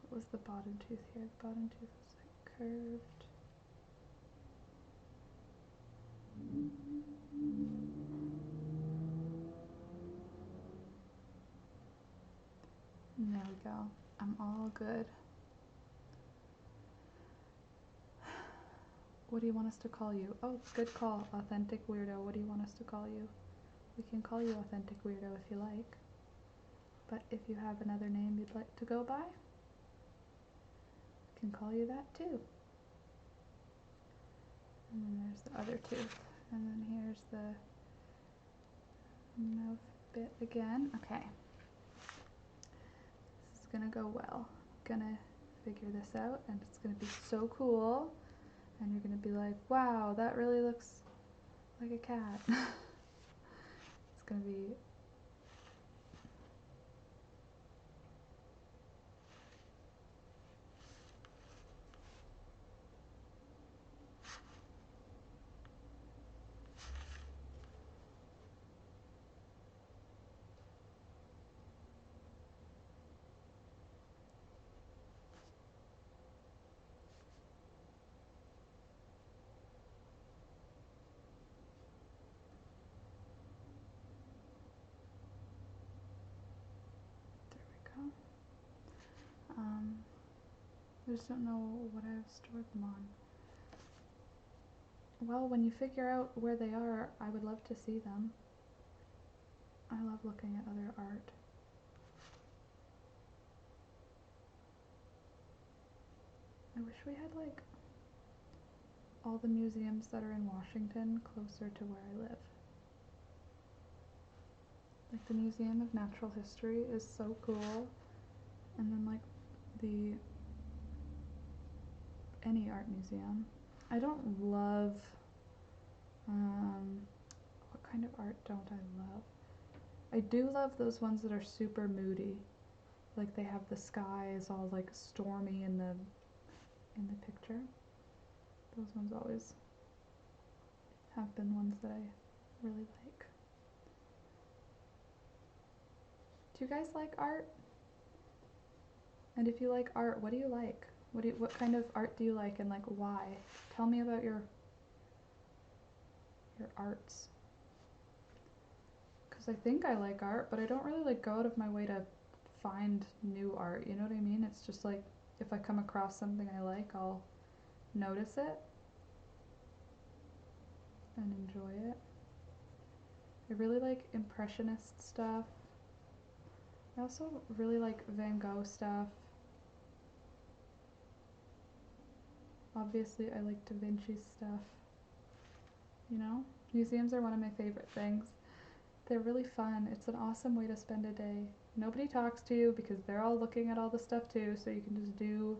what was the bottom tooth here? The bottom tooth was like curved. And there we go. I'm all good. What do you want us to call you? Oh, good call. Authentic Weirdo. What do you want us to call you? We can call you Authentic Weirdo if you like. But if you have another name you'd like to go by, we can call you that too. And then there's the other tooth. And then here's the mouth bit again. Okay. This is gonna go well. Gonna figure this out and it's gonna be so cool. And you're gonna be like, wow, that really looks like a cat. It's gonna be I just don't know what I've stored them on. well, when you figure out where they are, I would love to see them. I love looking at other art. I wish we had like all the museums that are in Washington closer to where I live. Like the Museum of Natural History is so cool, and then like the any art museum. I don't love what kind of art don't I love? I do love those ones that are super moody. Like they have the skies all like stormy in the picture. Those ones always have been ones that I really like. Do you guys like art? And if you like art, what do you like? What kind of art do you like, and like why? Tell me about your arts. Because I think I like art, but I don't really like go out of my way to find new art, you know what I mean? It's just like if I come across something I like, I'll notice it and enjoy it. I really like Impressionist stuff. I also really like Van Gogh stuff. Obviously, I like Da Vinci's stuff. You know? Museums are one of my favorite things. They're really fun. It's an awesome way to spend a day. Nobody talks to you because they're all looking at all the stuff too, so you can just do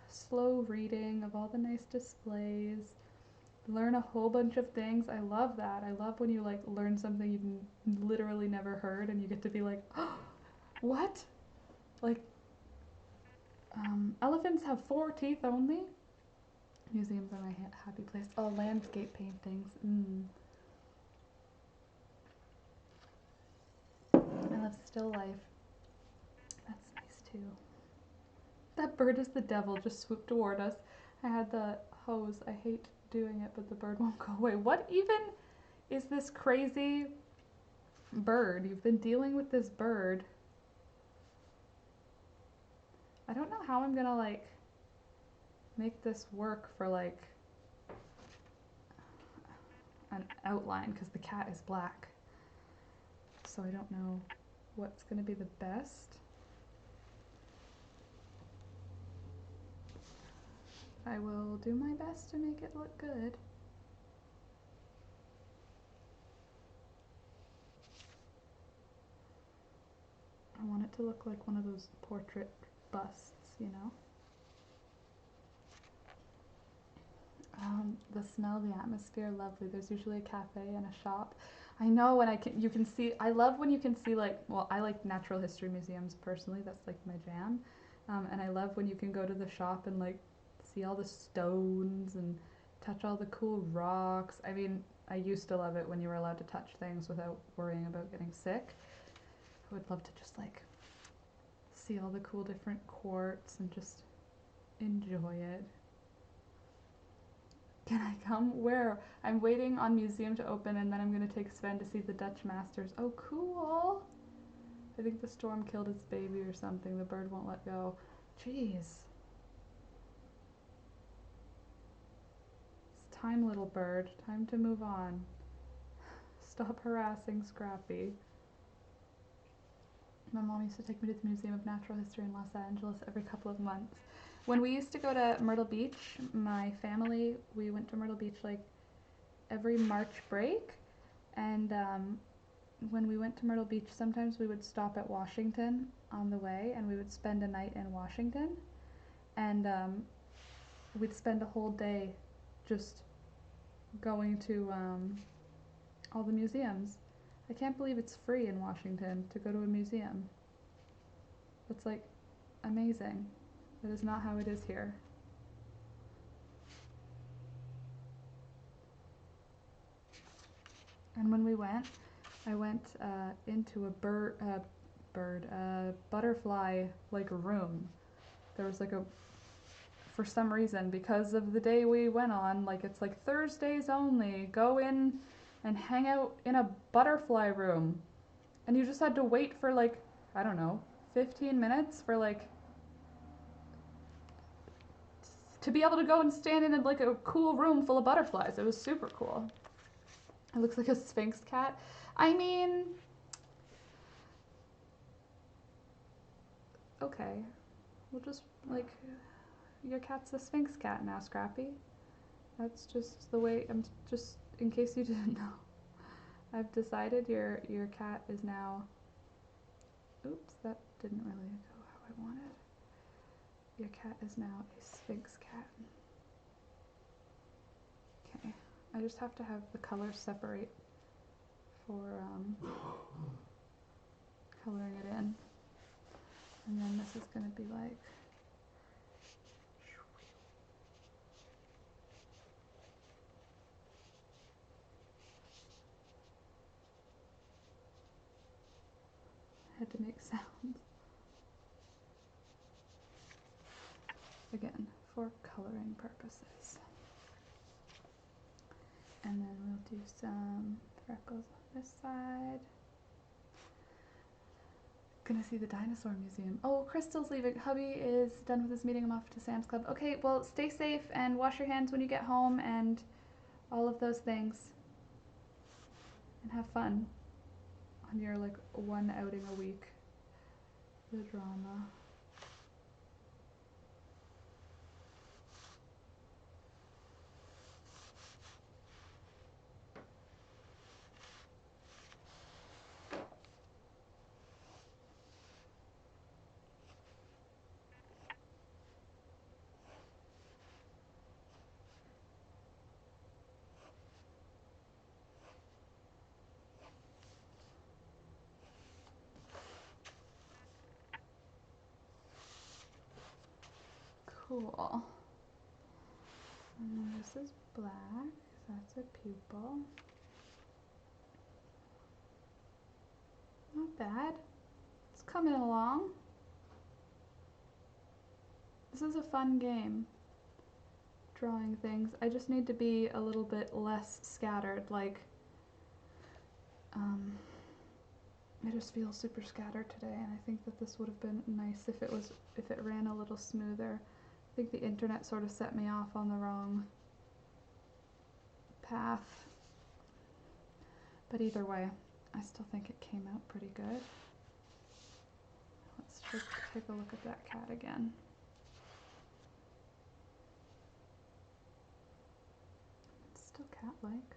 slow reading of all the nice displays. Learn a whole bunch of things. I love that. I love when you like learn something you've literally never heard and you get to be like, oh, what? Like, elephants have 4 teeth only? Museums are my happy place. Oh, landscape paintings. I love still life. That's nice too. That bird is the devil, just swooped toward us. I had the hose. I hate doing it, but the bird won't go away. What even is this crazy bird? You've been dealing with this bird. I don't know how I'm gonna like make this work for like an outline because the cat is black. So I don't know what's gonna be the best. I will do my best to make it look good. I want it to look like one of those portrait busts, you know? The smell, the atmosphere, lovely. There's usually a cafe and a shop. I know, and you can see, I love when you can see like, well, I like natural history museums personally, that's like my jam. And I love when you can go to the shop and like see all the stones and touch all the cool rocks. I mean, I used to love it when you were allowed to touch things without worrying about getting sick. I would love to just like see all the cool different quartz and just enjoy it. Can I come? Where? I'm waiting on museum to open and then I'm going to take Sven to see the Dutch Masters. Oh, cool. I think the storm killed its baby or something. The bird won't let go. Jeez. It's time, little bird. Time to move on. Stop harassing Scrappy. My mom used to take me to the Museum of Natural History in Los Angeles every couple of months. When we used to go to Myrtle Beach, my family, we went to Myrtle Beach like every March break. And when we went to Myrtle Beach, sometimes we would stop at Washington on the way and we would spend a night in Washington. And we'd spend a whole day just going to all the museums. I can't believe it's free in Washington to go to a museum. It's like amazing. That is not how it is here. And when we went, I went into a butterfly like room. There was like for some reason, because of the day we went on, like it's like Thursdays only, go in and hang out in a butterfly room. And you just had to wait for like, I don't know, 15 minutes for like to be able to go and stand in like a cool room full of butterflies. It was super cool. It looks like a Sphinx cat. I mean, okay, we'll just, like, your cat's a Sphinx cat now, Scrappy. That's just the way, I'm just, in case you didn't know, I've decided your cat is now, oops, that didn't really go how I wanted. Your cat is now a Sphinx cat. Okay, I just have to have the colors separate for coloring it in. And then this is going to be like, I had to make sounds. Again, for coloring purposes. And then we'll do some freckles on this side. Gonna see the dinosaur museum. Oh, Crystal's leaving. Hubby is done with his meeting. I'm off to Sam's Club. Okay, well, stay safe and wash your hands when you get home and all of those things. And have fun on your, like, one outing a week. The drama. Cool. And then this is black, so that's a pupil. Not bad. It's coming along. This is a fun game, drawing things. I just need to be a little bit less scattered, like, I just feel super scattered today, and I think that this would have been nice if it ran a little smoother. I think the internet sort of set me off on the wrong path. But either way, I still think it came out pretty good. Let's just take a look at that cat again. It's still cat-like.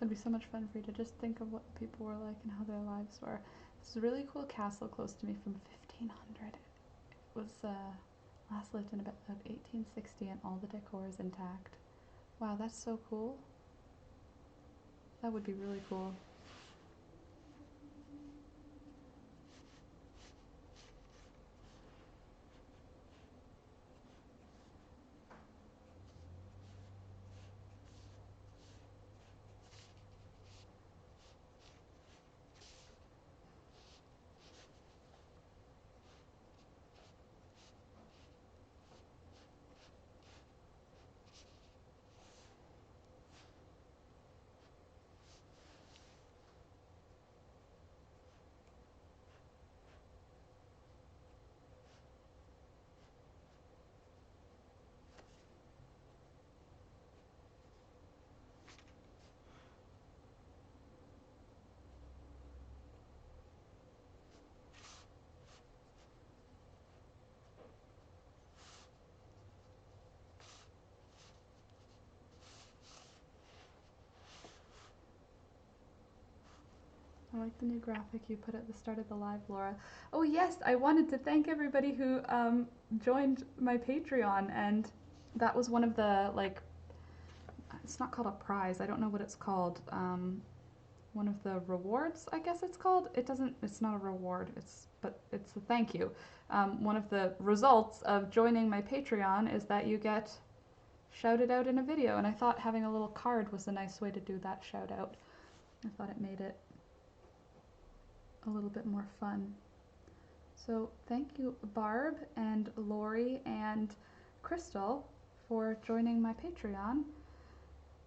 It'd be so much fun for you to just think of what people were like and how their lives were. There's a really cool castle close to me from 1500. It was last lived in about 1860 and all the decor is intact. Wow, that's so cool. That would be really cool. I like the new graphic you put at the start of the live, Laura. Oh yes, I wanted to thank everybody who joined my Patreon, and that was one of the, like, it's not called a prize, I don't know what it's called. One of the rewards, I guess it's called. It's not a reward, but it's a thank you. One of the results of joining my Patreon is that you get shouted out in a video, and I thought having a little card was a nice way to do that shout out. I thought it made it a little bit more fun. So thank you, Barb and Lori and Crystal, for joining my Patreon.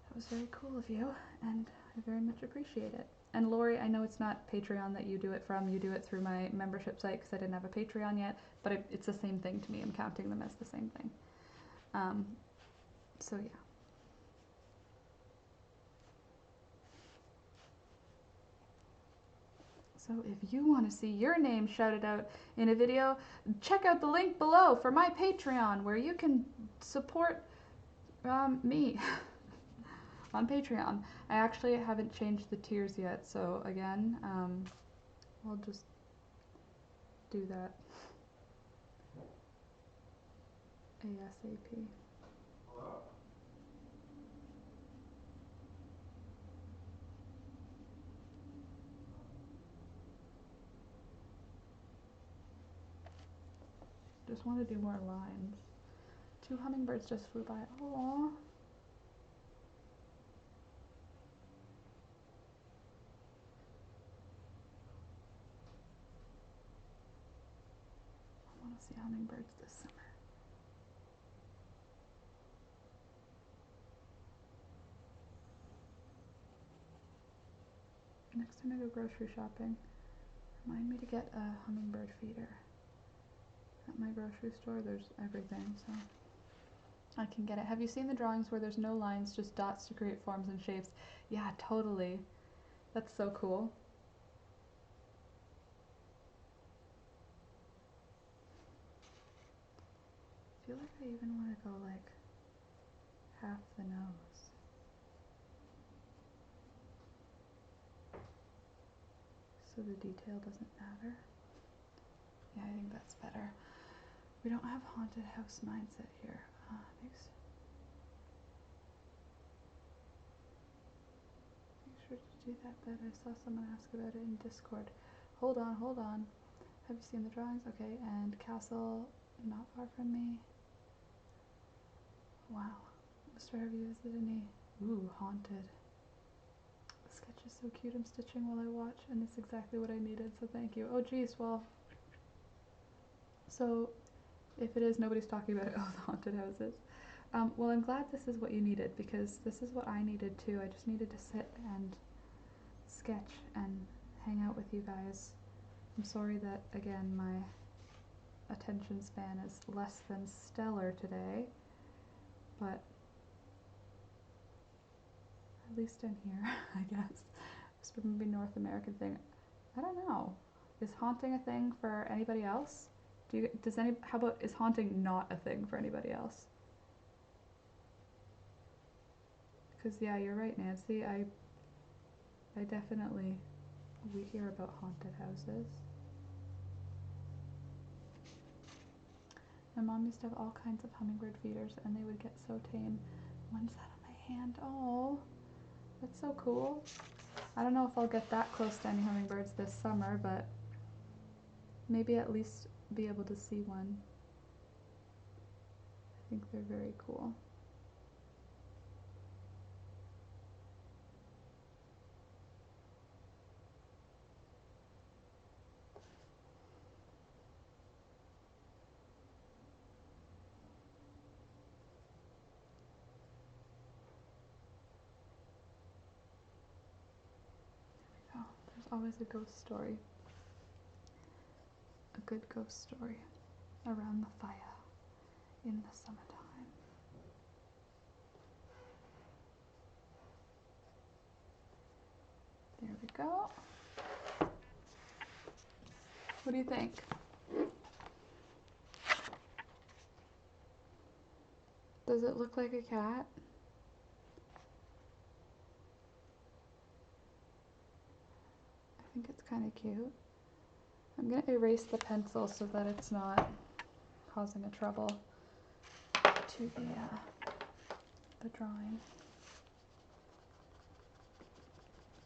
That was very cool of you, and I very much appreciate it. And Lori, I know it's not Patreon that you do it from, you do it through my membership site because I didn't have a Patreon yet, but it's the same thing to me. I'm counting them as the same thing. So yeah. So if you want to see your name shouted out in a video, check out the link below for my Patreon, where you can support me on Patreon. I actually haven't changed the tiers yet, so again, I'll just do that ASAP. Just want to do more lines. 2 hummingbirds just flew by. Aww. I want to see hummingbirds this summer. Next time I go grocery shopping, remind me to get a hummingbird feeder. At my grocery store, there's everything, so I can get it. Have you seen the drawings where there's no lines, just dots to create forms and shapes? Yeah, totally. That's so cool. I feel like I even want to go like half the nose. So the detail doesn't matter. Yeah, I think that's better. We don't have haunted house mindset here. Make sure to do that bit. I saw someone ask about it in Discord. Hold on, hold on. Have you seen the drawings? Okay, and castle not far from me. Wow. Mr. Have you visited any? Ooh, haunted. The sketch is so cute. I'm stitching while I watch, and it's exactly what I needed, so thank you. Oh geez, well, so if it is, nobody's talking about it. Oh, the haunted houses. Well, I'm glad this is what you needed, because this is what I needed too. I just needed to sit and sketch and hang out with you guys. I'm sorry that, again, my attention span is less than stellar today, but at least I'm here, I guess. It's maybe a North American thing. I don't know. Is haunting a thing for anybody else? How about, is haunting not a thing for anybody else? Because yeah, you're right, Nancy. I definitely, we hear about haunted houses. My mom used to have all kinds of hummingbird feeders, and they would get so tame. One sat on my hand. Oh, that's so cool. I don't know if I'll get that close to any hummingbirds this summer, but maybe at least be able to see one. I think they're very cool. Oh, there's always a ghost story. A good ghost story around the fire in the summertime. There we go. What do you think? Does it look like a cat? I think kind of cute. I'm going to erase the pencil so that it's not causing a trouble to the drawing.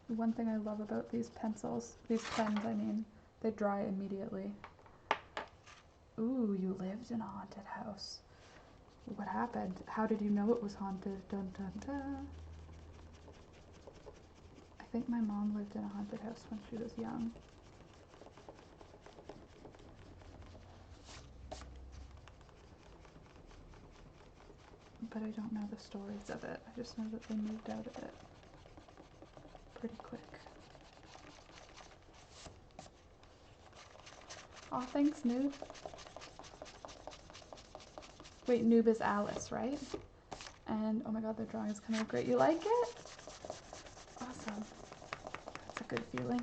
One thing I love about these pencils, these pens I mean, they dry immediately. Ooh, you lived in a haunted house. What happened? How did you know it was haunted? Dun dun dun. I think my mom lived in a haunted house when she was young. But I don't know the stories of it. I just know that they moved out of it pretty quick. Aw, thanks, Noob. Wait, Noob is Alice, right? And oh my god, their drawing is coming out great. You like it? Awesome. That's a good feeling.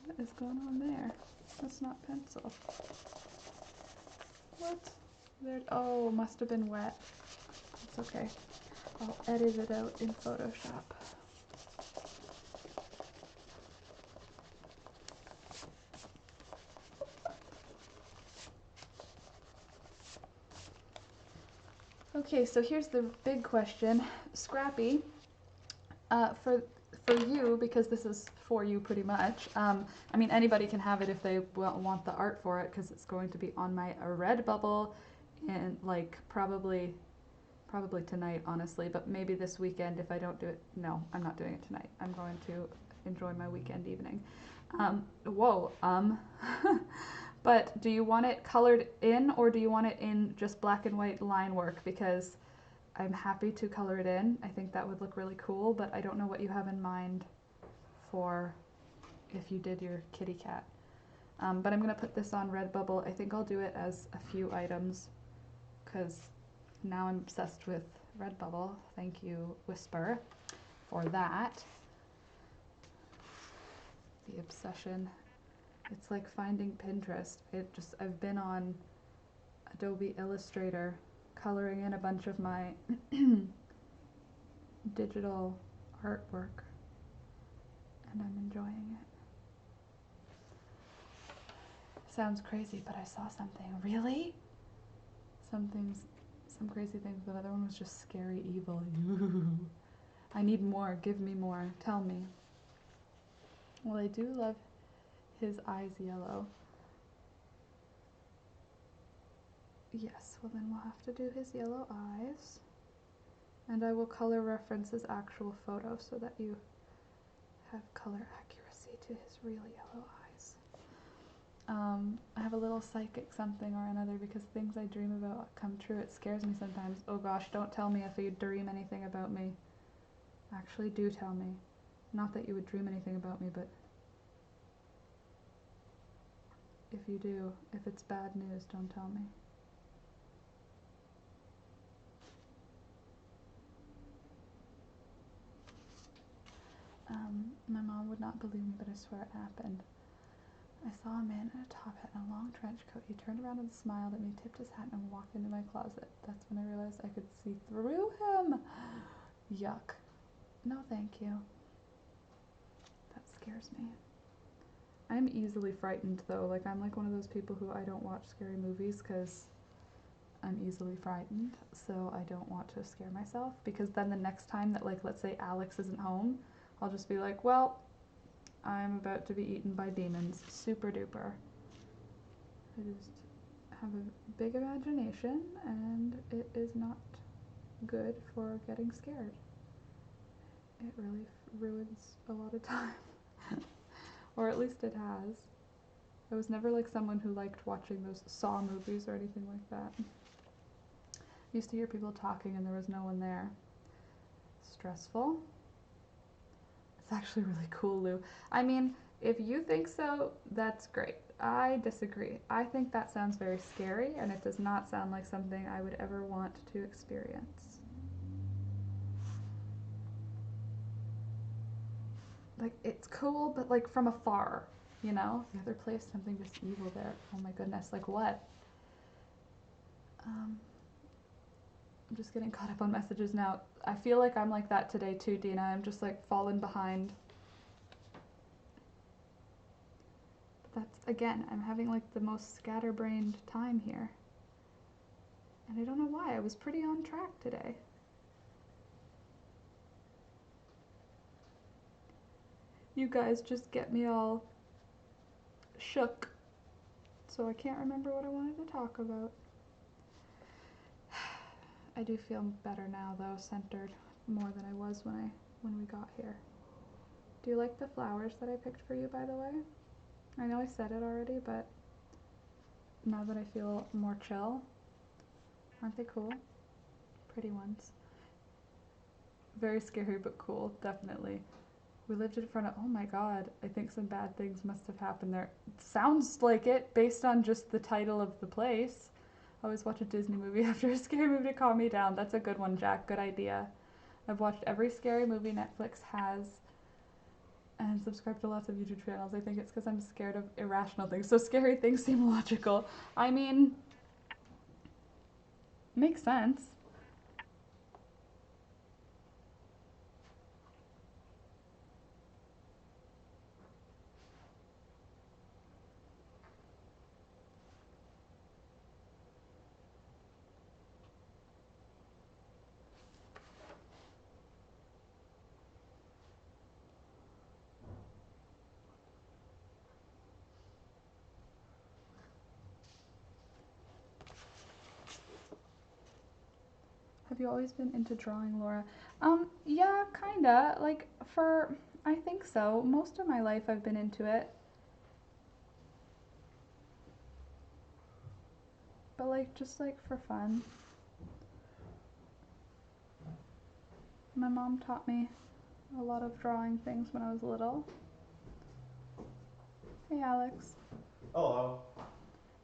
What is going on there? That's not pencil. What? There, oh, must have been wet. It's okay. I'll edit it out in Photoshop. Okay, so here's the big question. Scrappy, for you, because this is for you pretty much, I mean anybody can have it if they want the art for it, because it's going to be on my Redbubble and like probably tonight, honestly, but maybe this weekend if I don't do it. No, I'm not doing it tonight. I'm going to enjoy my weekend evening. But do you want it colored in, or do you want it in just black and white line work? Because I'm happy to color it in. I think that would look really cool, but I don't know what you have in mind for if you did your kitty cat. But I'm gonna put this on Redbubble. I think I'll do it as a few items, because now I'm obsessed with Redbubble. Thank you, Whisper, for that. The obsession. It's like finding Pinterest. I've been on Adobe Illustrator coloring in a bunch of my digital artwork, and I'm enjoying it. Sounds crazy, but I saw something. Really? Some crazy things. The other one was just scary evil. I need more. Give me more. Tell me. Well, I do love his eyes yellow. Yes, well then we'll have to do his yellow eyes. And I will color reference his actual photo so that you have color accuracy to his real yellow eyes. I have a little psychic something or another, because things I dream about come true. It scares me sometimes. Oh gosh, don't tell me if you dream anything about me. Actually, do tell me. Not that you would dream anything about me, but if you do, if it's bad news, don't tell me. My mom would not believe me, but I swear it happened. I saw a man in a top hat and a long trench coat. He turned around and smiled at me, tipped his hat, and walked into my closet. That's when I realized I could see through him. Yuck. No, thank you. That scares me. I'm easily frightened, though. Like, I'm like one of those people who I don't watch scary movies because I'm easily frightened, so I don't want to scare myself, because then the next time that, like, let's say Alex isn't home, I'll just be like, well, I'm about to be eaten by demons. Super duper. I just have a big imagination, and it is not good for getting scared. It really ruins a lot of time. Or at least it has. I was never like someone who liked watching those Saw movies or anything like that. I used to hear people talking and there was no one there. Stressful. It's actually really cool, Lou. I mean, if you think so, that's great. I disagree. I think that sounds very scary, and it does not sound like something I would ever want to experience. Like, it's cool, but like from afar, you know? The other place, something just evil there. Oh my goodness, like what? I'm just getting caught up on messages now. I feel like I'm like that today too, Dina. I'm just like falling behind. But that's, again, I'm having like the most scatterbrained time here. And I don't know why. I was pretty on track today. You guys just get me all shook. So I can't remember what I wanted to talk about. I do feel better now though, centered more than I was when we got here. Do you like the flowers that I picked for you, by the way? I know I said it already, but now that I feel more chill, aren't they cool? Pretty ones. Very scary but cool, definitely. We lived in front of, oh my god, I think some bad things must have happened there. It sounds like it, based on just the title of the place. I always watch a Disney movie after a scary movie to calm me down. That's a good one, Jack. Good idea. I've watched every scary movie Netflix has and subscribed to lots of YouTube channels. I think it's because I'm scared of irrational things. So scary things seem logical. I mean, makes sense. Have you always been into drawing, Laura? Yeah, kinda. Like, I think so. Most of my life I've been into it. But like, just like for fun. My mom taught me a lot of drawing things when I was little. Hey, Alex. Hello.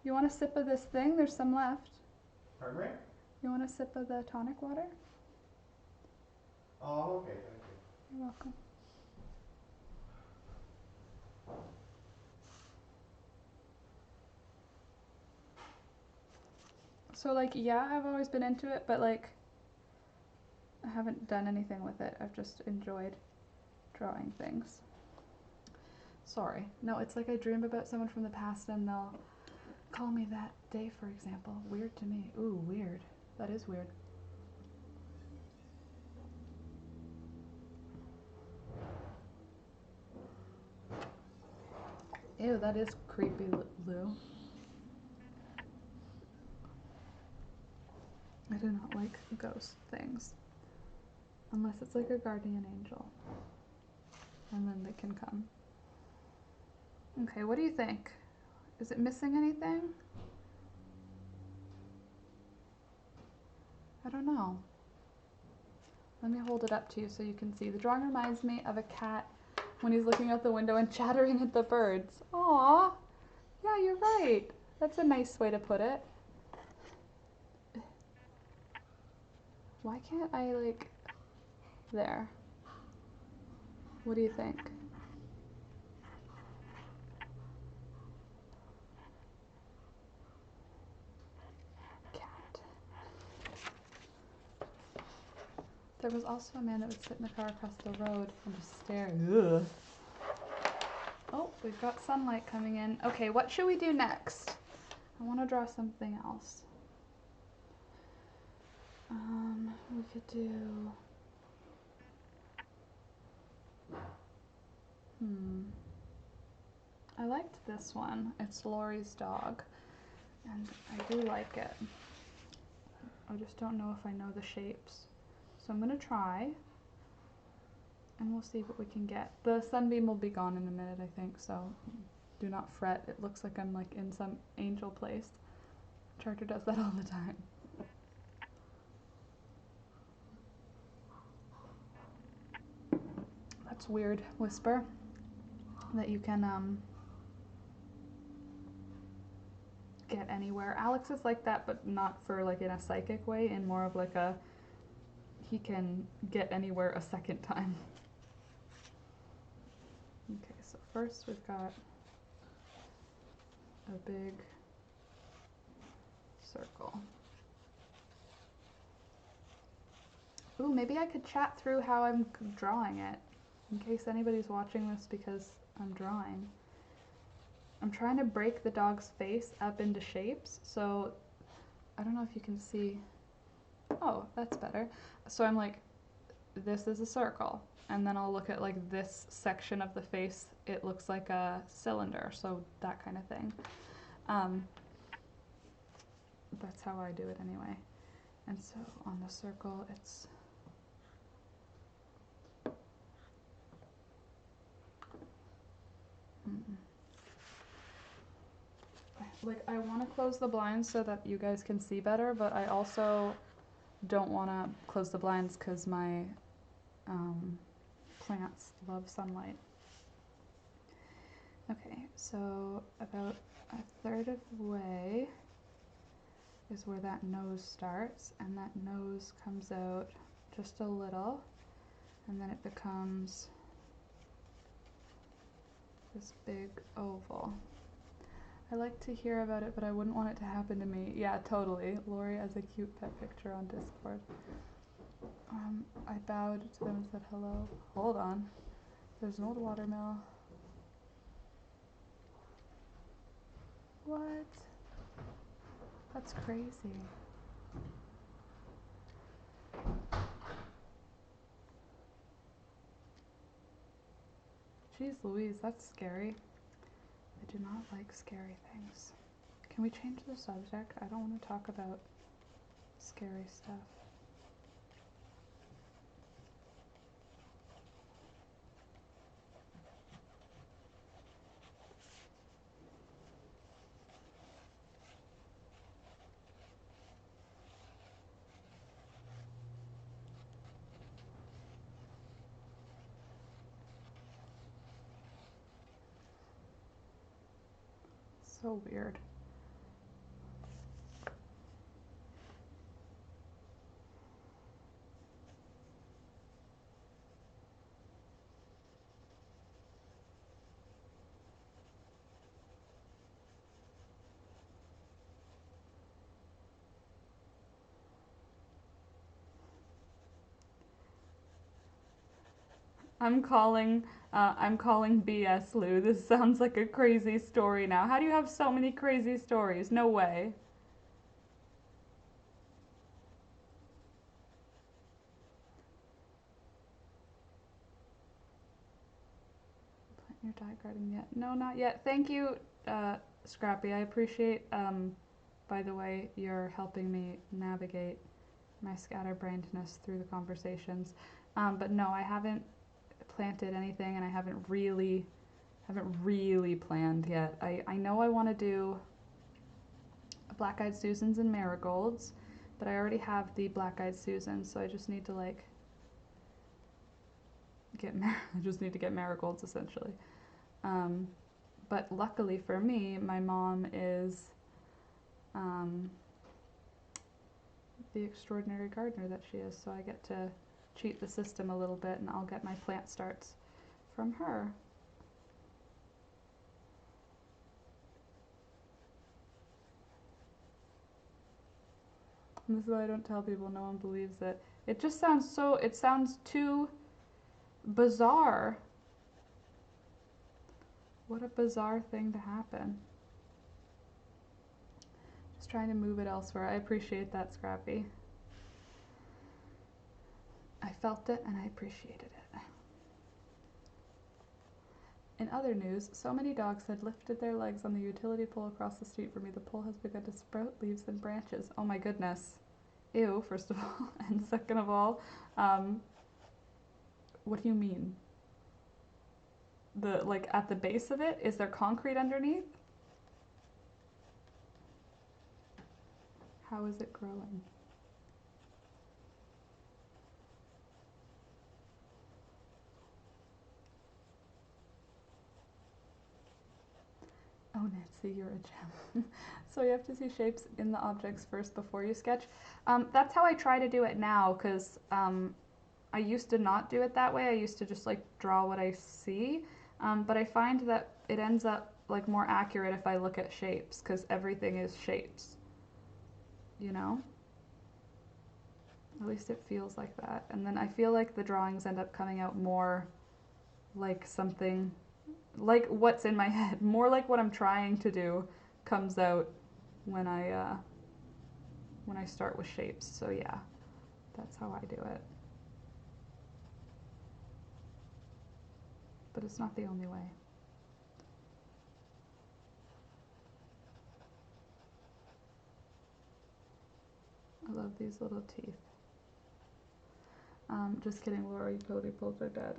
You want a sip of this thing? There's some left. Pardon me? You want a sip of the tonic water? Oh, okay, thank you. You're welcome. So like, yeah, I've always been into it, but like, I haven't done anything with it. I've just enjoyed drawing things. Sorry. No, it's like I dream about someone from the past and they'll call me that day, for example. Weird to me. Ooh, weird. That is weird. Ew, that is creepy, Lou. I do not like ghost things. Unless it's like a guardian angel. And then they can come. Okay, what do you think? Is it missing anything? I don't know. Let me hold it up to you so you can see. The drawing reminds me of a cat when he's looking out the window and chattering at the birds. Aww. Yeah, you're right. That's a nice way to put it. Why can't I, like... There. What do you think? Cat. There was also a man that would sit in the car across the road and just stare. Ugh. Oh, we've got sunlight coming in. Okay, what should we do next? I want to draw something else. We could do... I liked this one. It's Lori's dog, and I do like it. I just don't know if I know the shapes. So I'm gonna try, and we'll see what we can get. The sunbeam will be gone in a minute, I think, so do not fret. It looks like I'm like in some angel place. Charter does that all the time. That's weird, Whisper, that you can get anywhere. Alex is like that, but not for like in a psychic way, in more of like a he can get anywhere a second time. Okay, so first we've got a big circle. Ooh, maybe I could chat through how I'm drawing it, in case anybody's watching this because I'm drawing. I'm trying to break the dog's face up into shapes, so I don't know if you can see. Oh, that's better. So I'm like, this is a circle, and then I'll look at like this section of the face, it looks like a cylinder, so that kind of thing. That's how I do it anyway. And so on the circle, it's like, I want to close the blinds so that you guys can see better, but I also don't want to close the blinds because my plants love sunlight. Okay, so about a third of the way is where that nose starts, and that nose comes out just a little, and then it becomes this big oval. I like to hear about it, but I wouldn't want it to happen to me. Yeah, totally. Lori has a cute pet picture on Discord. I bowed to them and said hello. Hold on. There's an old watermill. What? That's crazy. Jeez Louise, that's scary. I do not like scary things. Can we change the subject? I don't want to talk about scary stuff. So weird. I'm calling BS, Lou. This sounds like a crazy story now. How do you have so many crazy stories? No way. Plant your dye garden yet? No, not yet. Thank you, Scrappy. I appreciate, by the way, you're helping me navigate my scatterbrainedness through the conversations. But no, I haven't planted anything, and I haven't really planned yet. I know I want to do black-eyed Susans and marigolds, but I already have the black-eyed Susans, so I just need to like I just need to get marigolds essentially. But luckily for me, my mom is the extraordinary gardener that she is, so I get to cheat the system a little bit, and I'll get my plant starts from her. And this is why I don't tell people, no one believes it. It just sounds it sounds too bizarre. What a bizarre thing to happen. Just trying to move it elsewhere. I appreciate that, Scrappy. I felt it and I appreciated it. In other news, so many dogs had lifted their legs on the utility pole across the street from me. The pole has begun to sprout leaves and branches. Oh my goodness. Ew, first of all. And second of all, what do you mean? Like at the base of it, is there concrete underneath? How is it growing? Oh, Nancy, you're a gem. So you have to see shapes in the objects first before you sketch. That's how I try to do it now, because I used to not do it that way. I used to just like draw what I see. But I find that it ends up like more accurate if I look at shapes, because everything is shapes, you know? At least it feels like that. And then I feel like the drawings end up coming out more like something, like what's in my head, more like what I'm trying to do comes out when I start with shapes. So yeah, that's how I do it. But it's not the only way. I love these little teeth. Just kidding, Laura, utility poles are dead.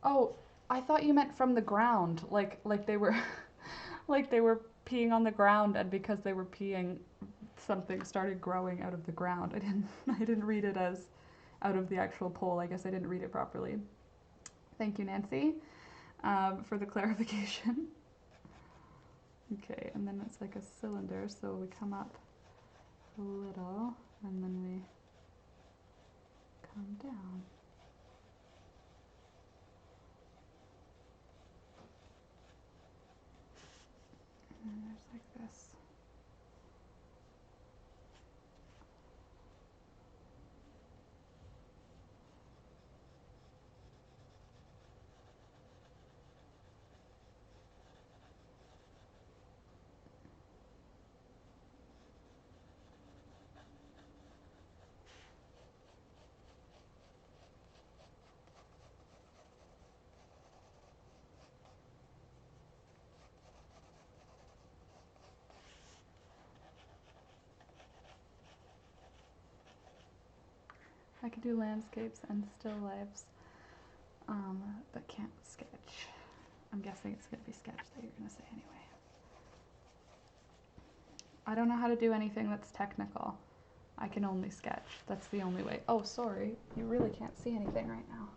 Oh, I thought you meant from the ground, like they were like they were peeing on the ground, and because they were peeing, something started growing out of the ground. I didn't read it as out of the actual pole. I guess I didn't read it properly. Thank you, Nancy, for the clarification. Okay, and then it's like a cylinder, so we come up a little, and then we come down. And then there's like this. I could do landscapes and still lifes, but can't sketch. I'm guessing it's gonna be sketch that you're gonna say anyway. I don't know how to do anything that's technical. I can only sketch. That's the only way. Oh, sorry. You really can't see anything right now.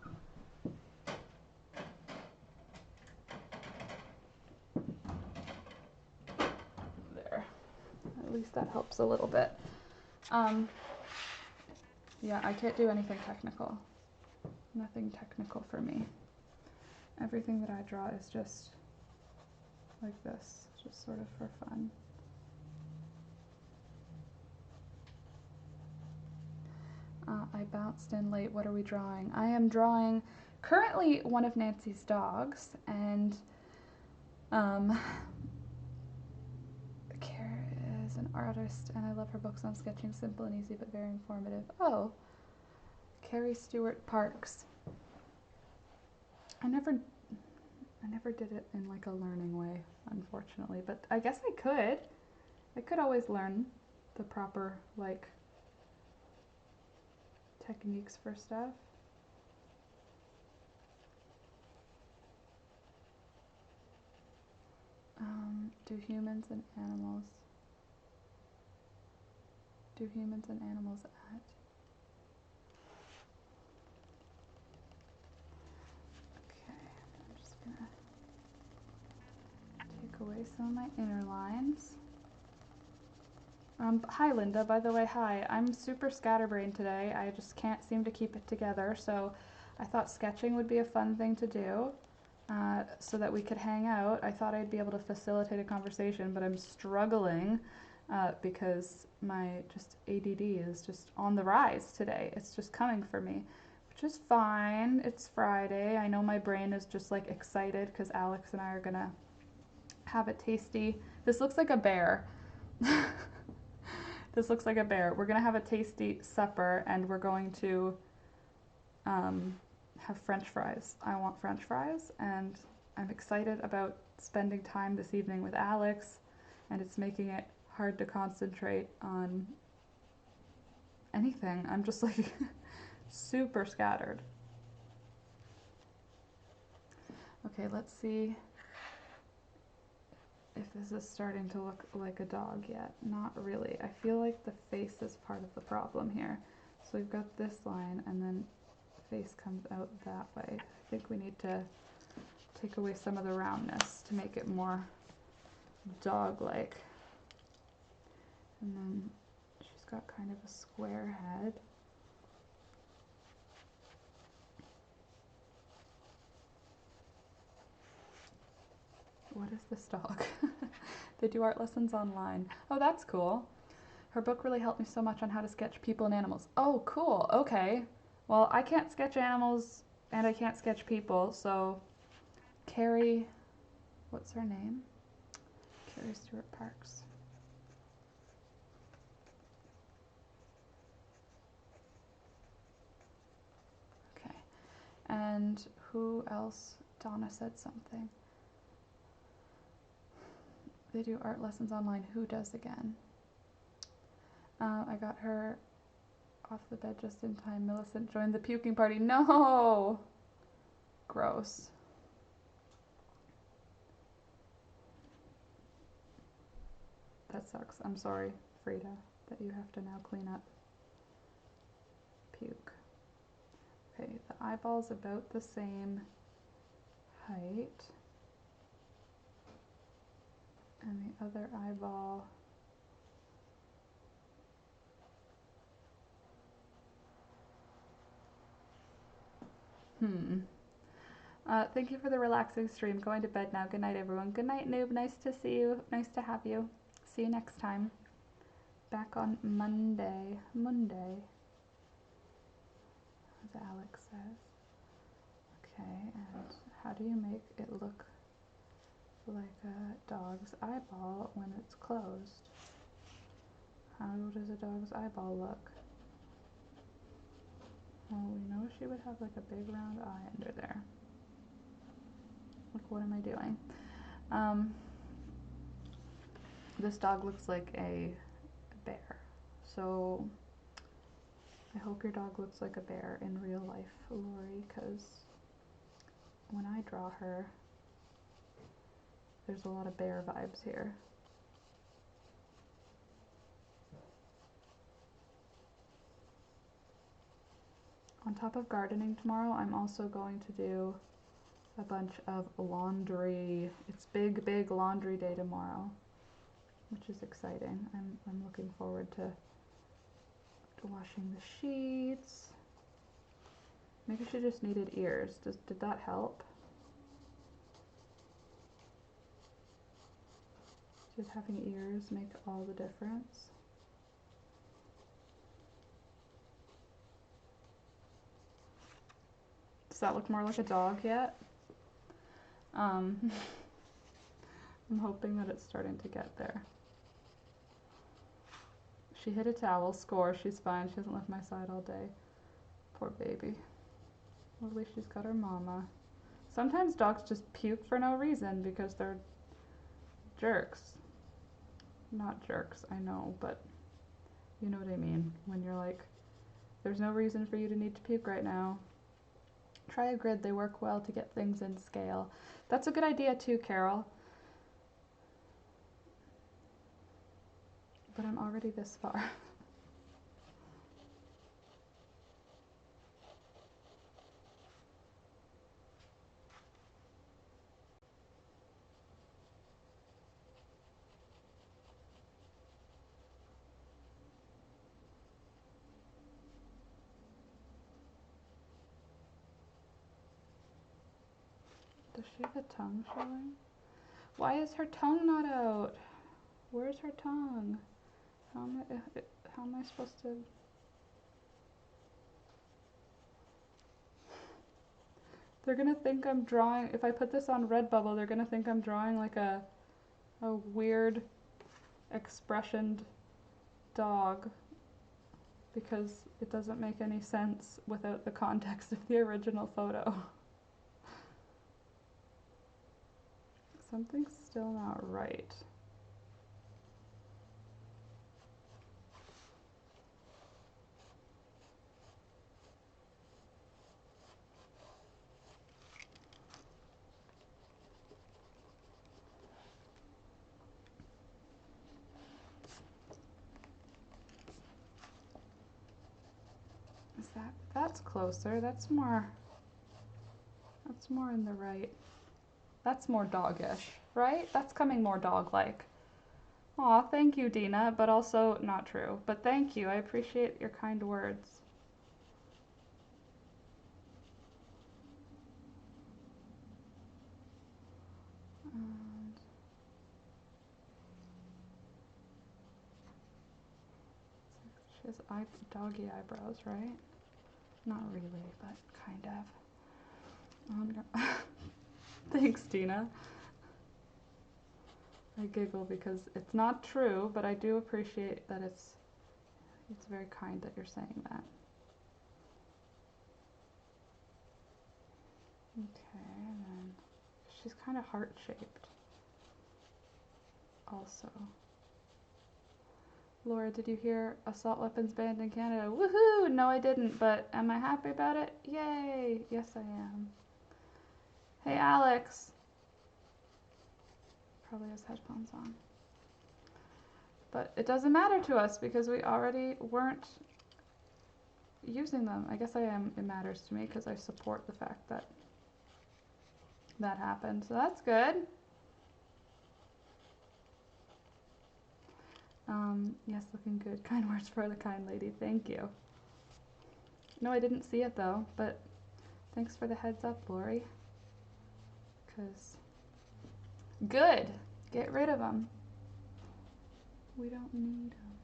There. At least that helps a little bit. Yeah, I can't do anything technical. Nothing technical for me. Everything that I draw is just like this, just sort of for fun. I bounced in late. What are we drawing? I am drawing currently one of Nancy's dogs, and Kara is an artist, and I love her books on sketching, simple and easy but very informative. Oh, Carrie Stewart Parks. I never did it in like a learning way, unfortunately, but I guess I could. I could always learn the proper like techniques for stuff. Do humans and animals act? Okay, I'm just gonna take away some of my inner lines. Hi Linda, by the way, hi. I'm super scatterbrained today. I just can't seem to keep it together, so I thought sketching would be a fun thing to do, so that we could hang out. I thought I'd be able to facilitate a conversation, but I'm struggling because my just ADD is just on the rise today. It's just coming for me, which is fine. It's Friday. I know my brain is just like excited because Alex and I are gonna have a tasty, this looks like a bear. This looks like a bear. We're gonna have a tasty supper, and we're going to have French fries. I want French fries, and I'm excited about spending time this evening with Alex, and it's making it hard to concentrate on anything. I'm just like super scattered. Okay, let's see if this is starting to look like a dog yet. Not really. I feel like the face is part of the problem here. So we've got this line, and then the face comes out that way. I think we need to take away some of the roundness to make it more dog-like. And then she's got kind of a square head. What is this dog? They do art lessons online. Oh, that's cool. Her book really helped me so much on how to sketch people and animals. Oh, cool. Okay. Well, I can't sketch animals and I can't sketch people, so Carrie, what's her name? Carrie Stewart Parks. Okay. And who else? Donna said something. They do art lessons online. Who does again? I got her off the bed just in time. Millicent joined the puking party. No! Gross. That sucks. I'm sorry, Frida, that you have to now clean up puke. Okay, the eyeball's about the same height. And the other eyeball. Thank you for the relaxing stream. Going to bed now. Good night, everyone. Good night, Noob. Nice to see you. Nice to have you. See you next time. Back on Monday. As Alex says. Okay, and how do you make it look like a dog's eyeball when it's closed? How does a dog's eyeball look? Well, we know she would have like a big round eye under there. Like, what am I doing? This dog looks like a bear. So I hope your dog looks like a bear in real life, Lori, because when I draw her, there's a lot of bear vibes here. On top of gardening tomorrow, I'm also going to do a bunch of laundry. It's big laundry day tomorrow, which is exciting. I'm looking forward to washing the sheets. Maybe she just needed ears. Did that help? Did having ears make all the difference? Does that look more like a dog yet? I'm hoping that it's starting to get there. She hit a towel. Score. She's fine. She hasn't left my side all day. Poor baby. Well, at least she's got her mama. Sometimes dogs just puke for no reason because they're jerks. Not jerks, I know, but you know what I mean. When you're like, there's no reason for you to need to puke right now. Try a grid. They work well to get things in scale. That's a good idea too, Carol. But I'm already this far. Does she have a tongue showing? Why is her tongue not out? Where's her tongue? How am I supposed to... They're gonna think I'm drawing... If I put this on Redbubble, they're gonna think I'm drawing like a weird expressioned dog because it doesn't make any sense without the context of the original photo. Something's still not right. Is that's closer. That's more in the right. That's more doggish, right? That's coming more dog-like. Aw, thank you, Dina, but also not true. But thank you. I appreciate your kind words. And She has doggy eyebrows, right? Not really, but kind of. Thanks, Tina. I giggle because it's not true, but I do appreciate that it's very kind that you're saying that. Okay, and then she's kind of heart-shaped also. Laura, did you hear assault weapons banned in Canada? Woohoo! No, I didn't, but am I happy about it? Yay! Yes, I am. Hey, Alex. Probably has headphones on. But it doesn't matter to us because we already weren't using them. I guess it matters to me because I support the fact that that happened. So that's good. Yes, looking good. Kind words for the kind lady. Thank you. No, I didn't see it though, but thanks for the heads up, Lori. Because good. Get rid of them. We don't need them.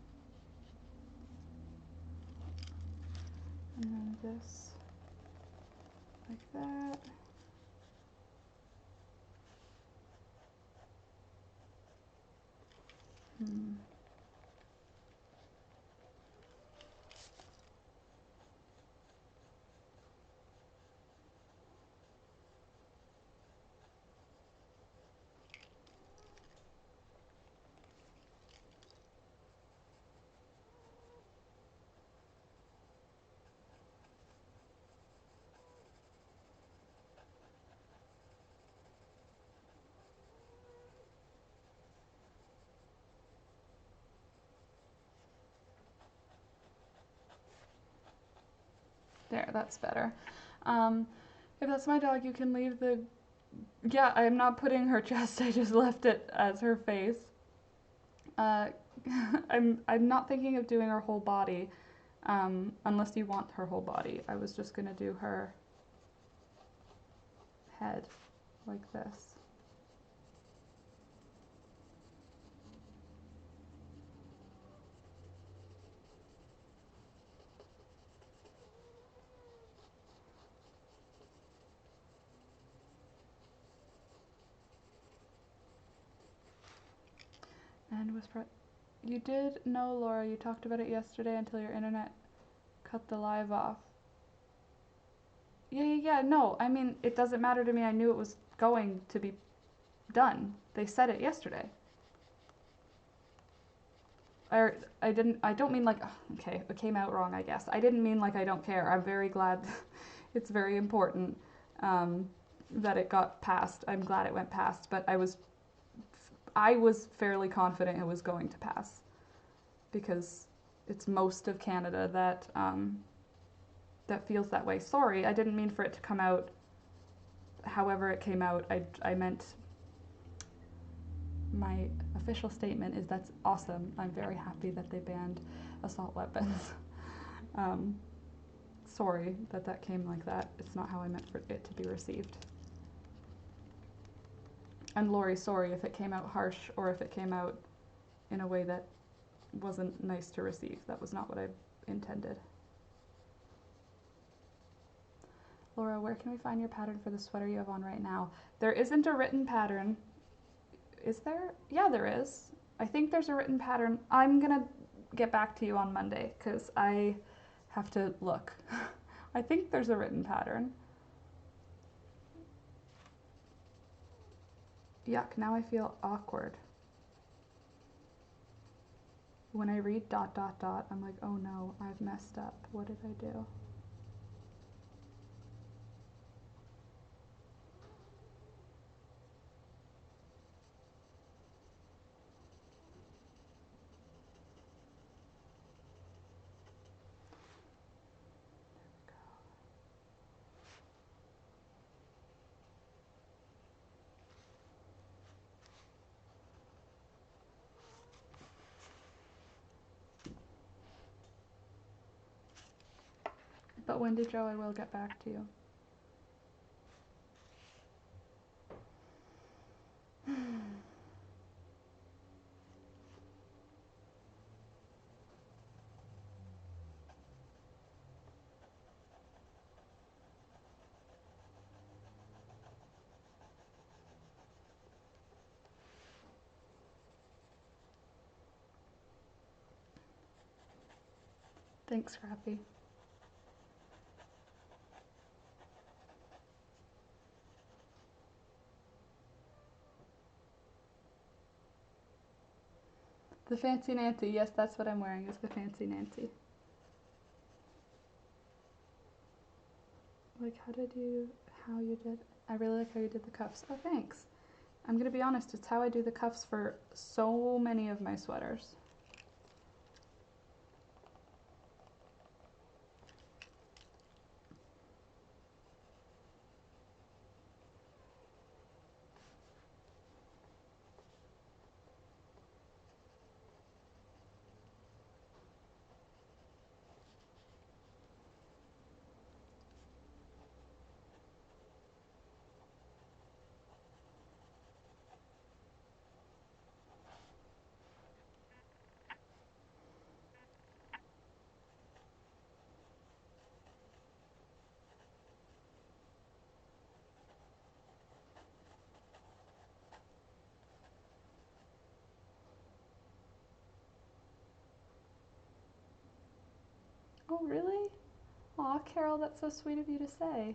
And then this, like that. There, that's better. If that's my dog, you can leave the... Yeah, I'm not putting her chest, I just left it as her face. I'm not thinking of doing her whole body, unless you want her whole body. I was just gonna do her head, like this. And whisper, you did know, Laura, you talked about it yesterday until your internet cut the live off. Yeah, no, I mean, it doesn't matter to me. I knew it was going to be done. They said it yesterday. I don't mean like, okay, it came out wrong, I guess. I didn't mean like I don't care. I'm very glad. It's very important that it got passed. I'm glad it went past, but I was fairly confident it was going to pass because it's most of Canada that that feels that way. Sorry, I didn't mean for it to come out however it came out. I meant my official statement is that's awesome. I'm very happy that they banned assault weapons. Sorry that came like that. It's not how I meant for it to be received. And Lori, sorry if it came out harsh or if it came out in a way that wasn't nice to receive. That was not what I intended. Laura, where can we find your pattern for the sweater you have on right now? There isn't a written pattern. Is there? Yeah, there is. I think there's a written pattern. I'm gonna get back to you on Monday because I have to look. I think there's a written pattern. Yuck, now I feel awkward. When I read ... I'm like, oh no, I've messed up. What did I do? But Wendy Joe, I will get back to you. Thanks, Scrappy. The Fancy Nancy. Yes, that's what I'm wearing, is the Fancy Nancy. Like how you did, I really like how you did the cuffs. Oh, thanks. I'm gonna be honest, it's how I do the cuffs for so many of my sweaters. Oh, really? Aw, Carol, that's so sweet of you to say.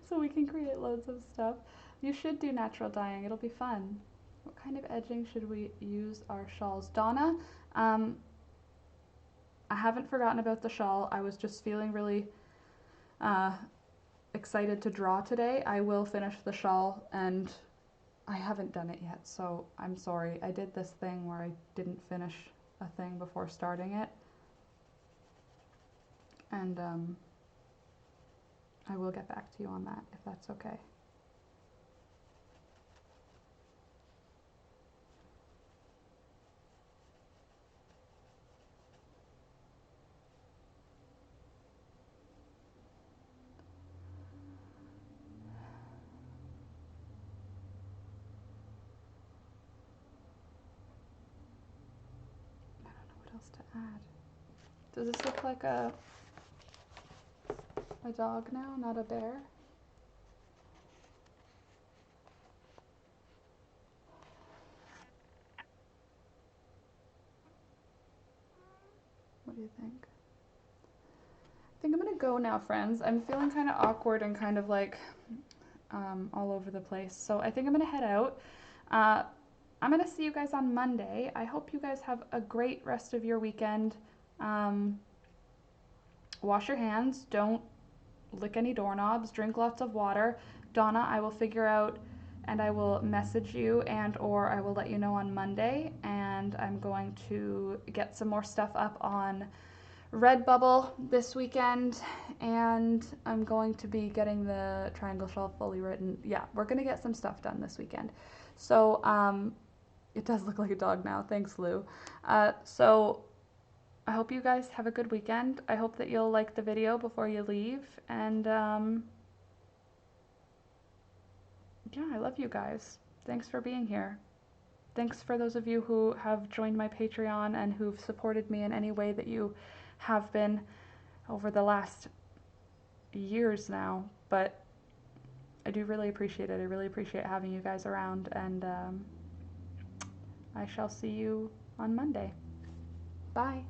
So we can create loads of stuff. You should do natural dyeing, it'll be fun. What kind of edging should we use our shawls? Donna, I haven't forgotten about the shawl. I was just feeling really excited to draw today. I will finish the shawl and I haven't done it yet, so I'm sorry. I did this thing where I didn't finish a thing before starting it. And I will get back to you on that if that's okay. I don't know what else to add. Does this look like a dog now, not a bear? What do you think? I think I'm gonna go now, friends. I'm feeling kind of awkward and kind of like all over the place. So I think I'm gonna head out. I'm gonna see you guys on Monday. I hope you guys have a great rest of your weekend. Wash your hands. Don't lick any doorknobs. Drink lots of water. Donna, I will figure out and I will message you and or I will let you know on Monday, and I'm going to get some more stuff up on Redbubble this weekend, and I'm going to be getting the triangle shawl fully written. Yeah, we're gonna get some stuff done this weekend. So it does look like a dog now. Thanks, Lou. So I hope you guys have a good weekend. I hope that you'll like the video before you leave, and yeah, I love you guys. Thanks for being here. Thanks for those of you who have joined my Patreon and who've supported me in any way that you have been over the last years now. But I do really appreciate it. I really appreciate having you guys around, and I shall see you on Monday. Bye.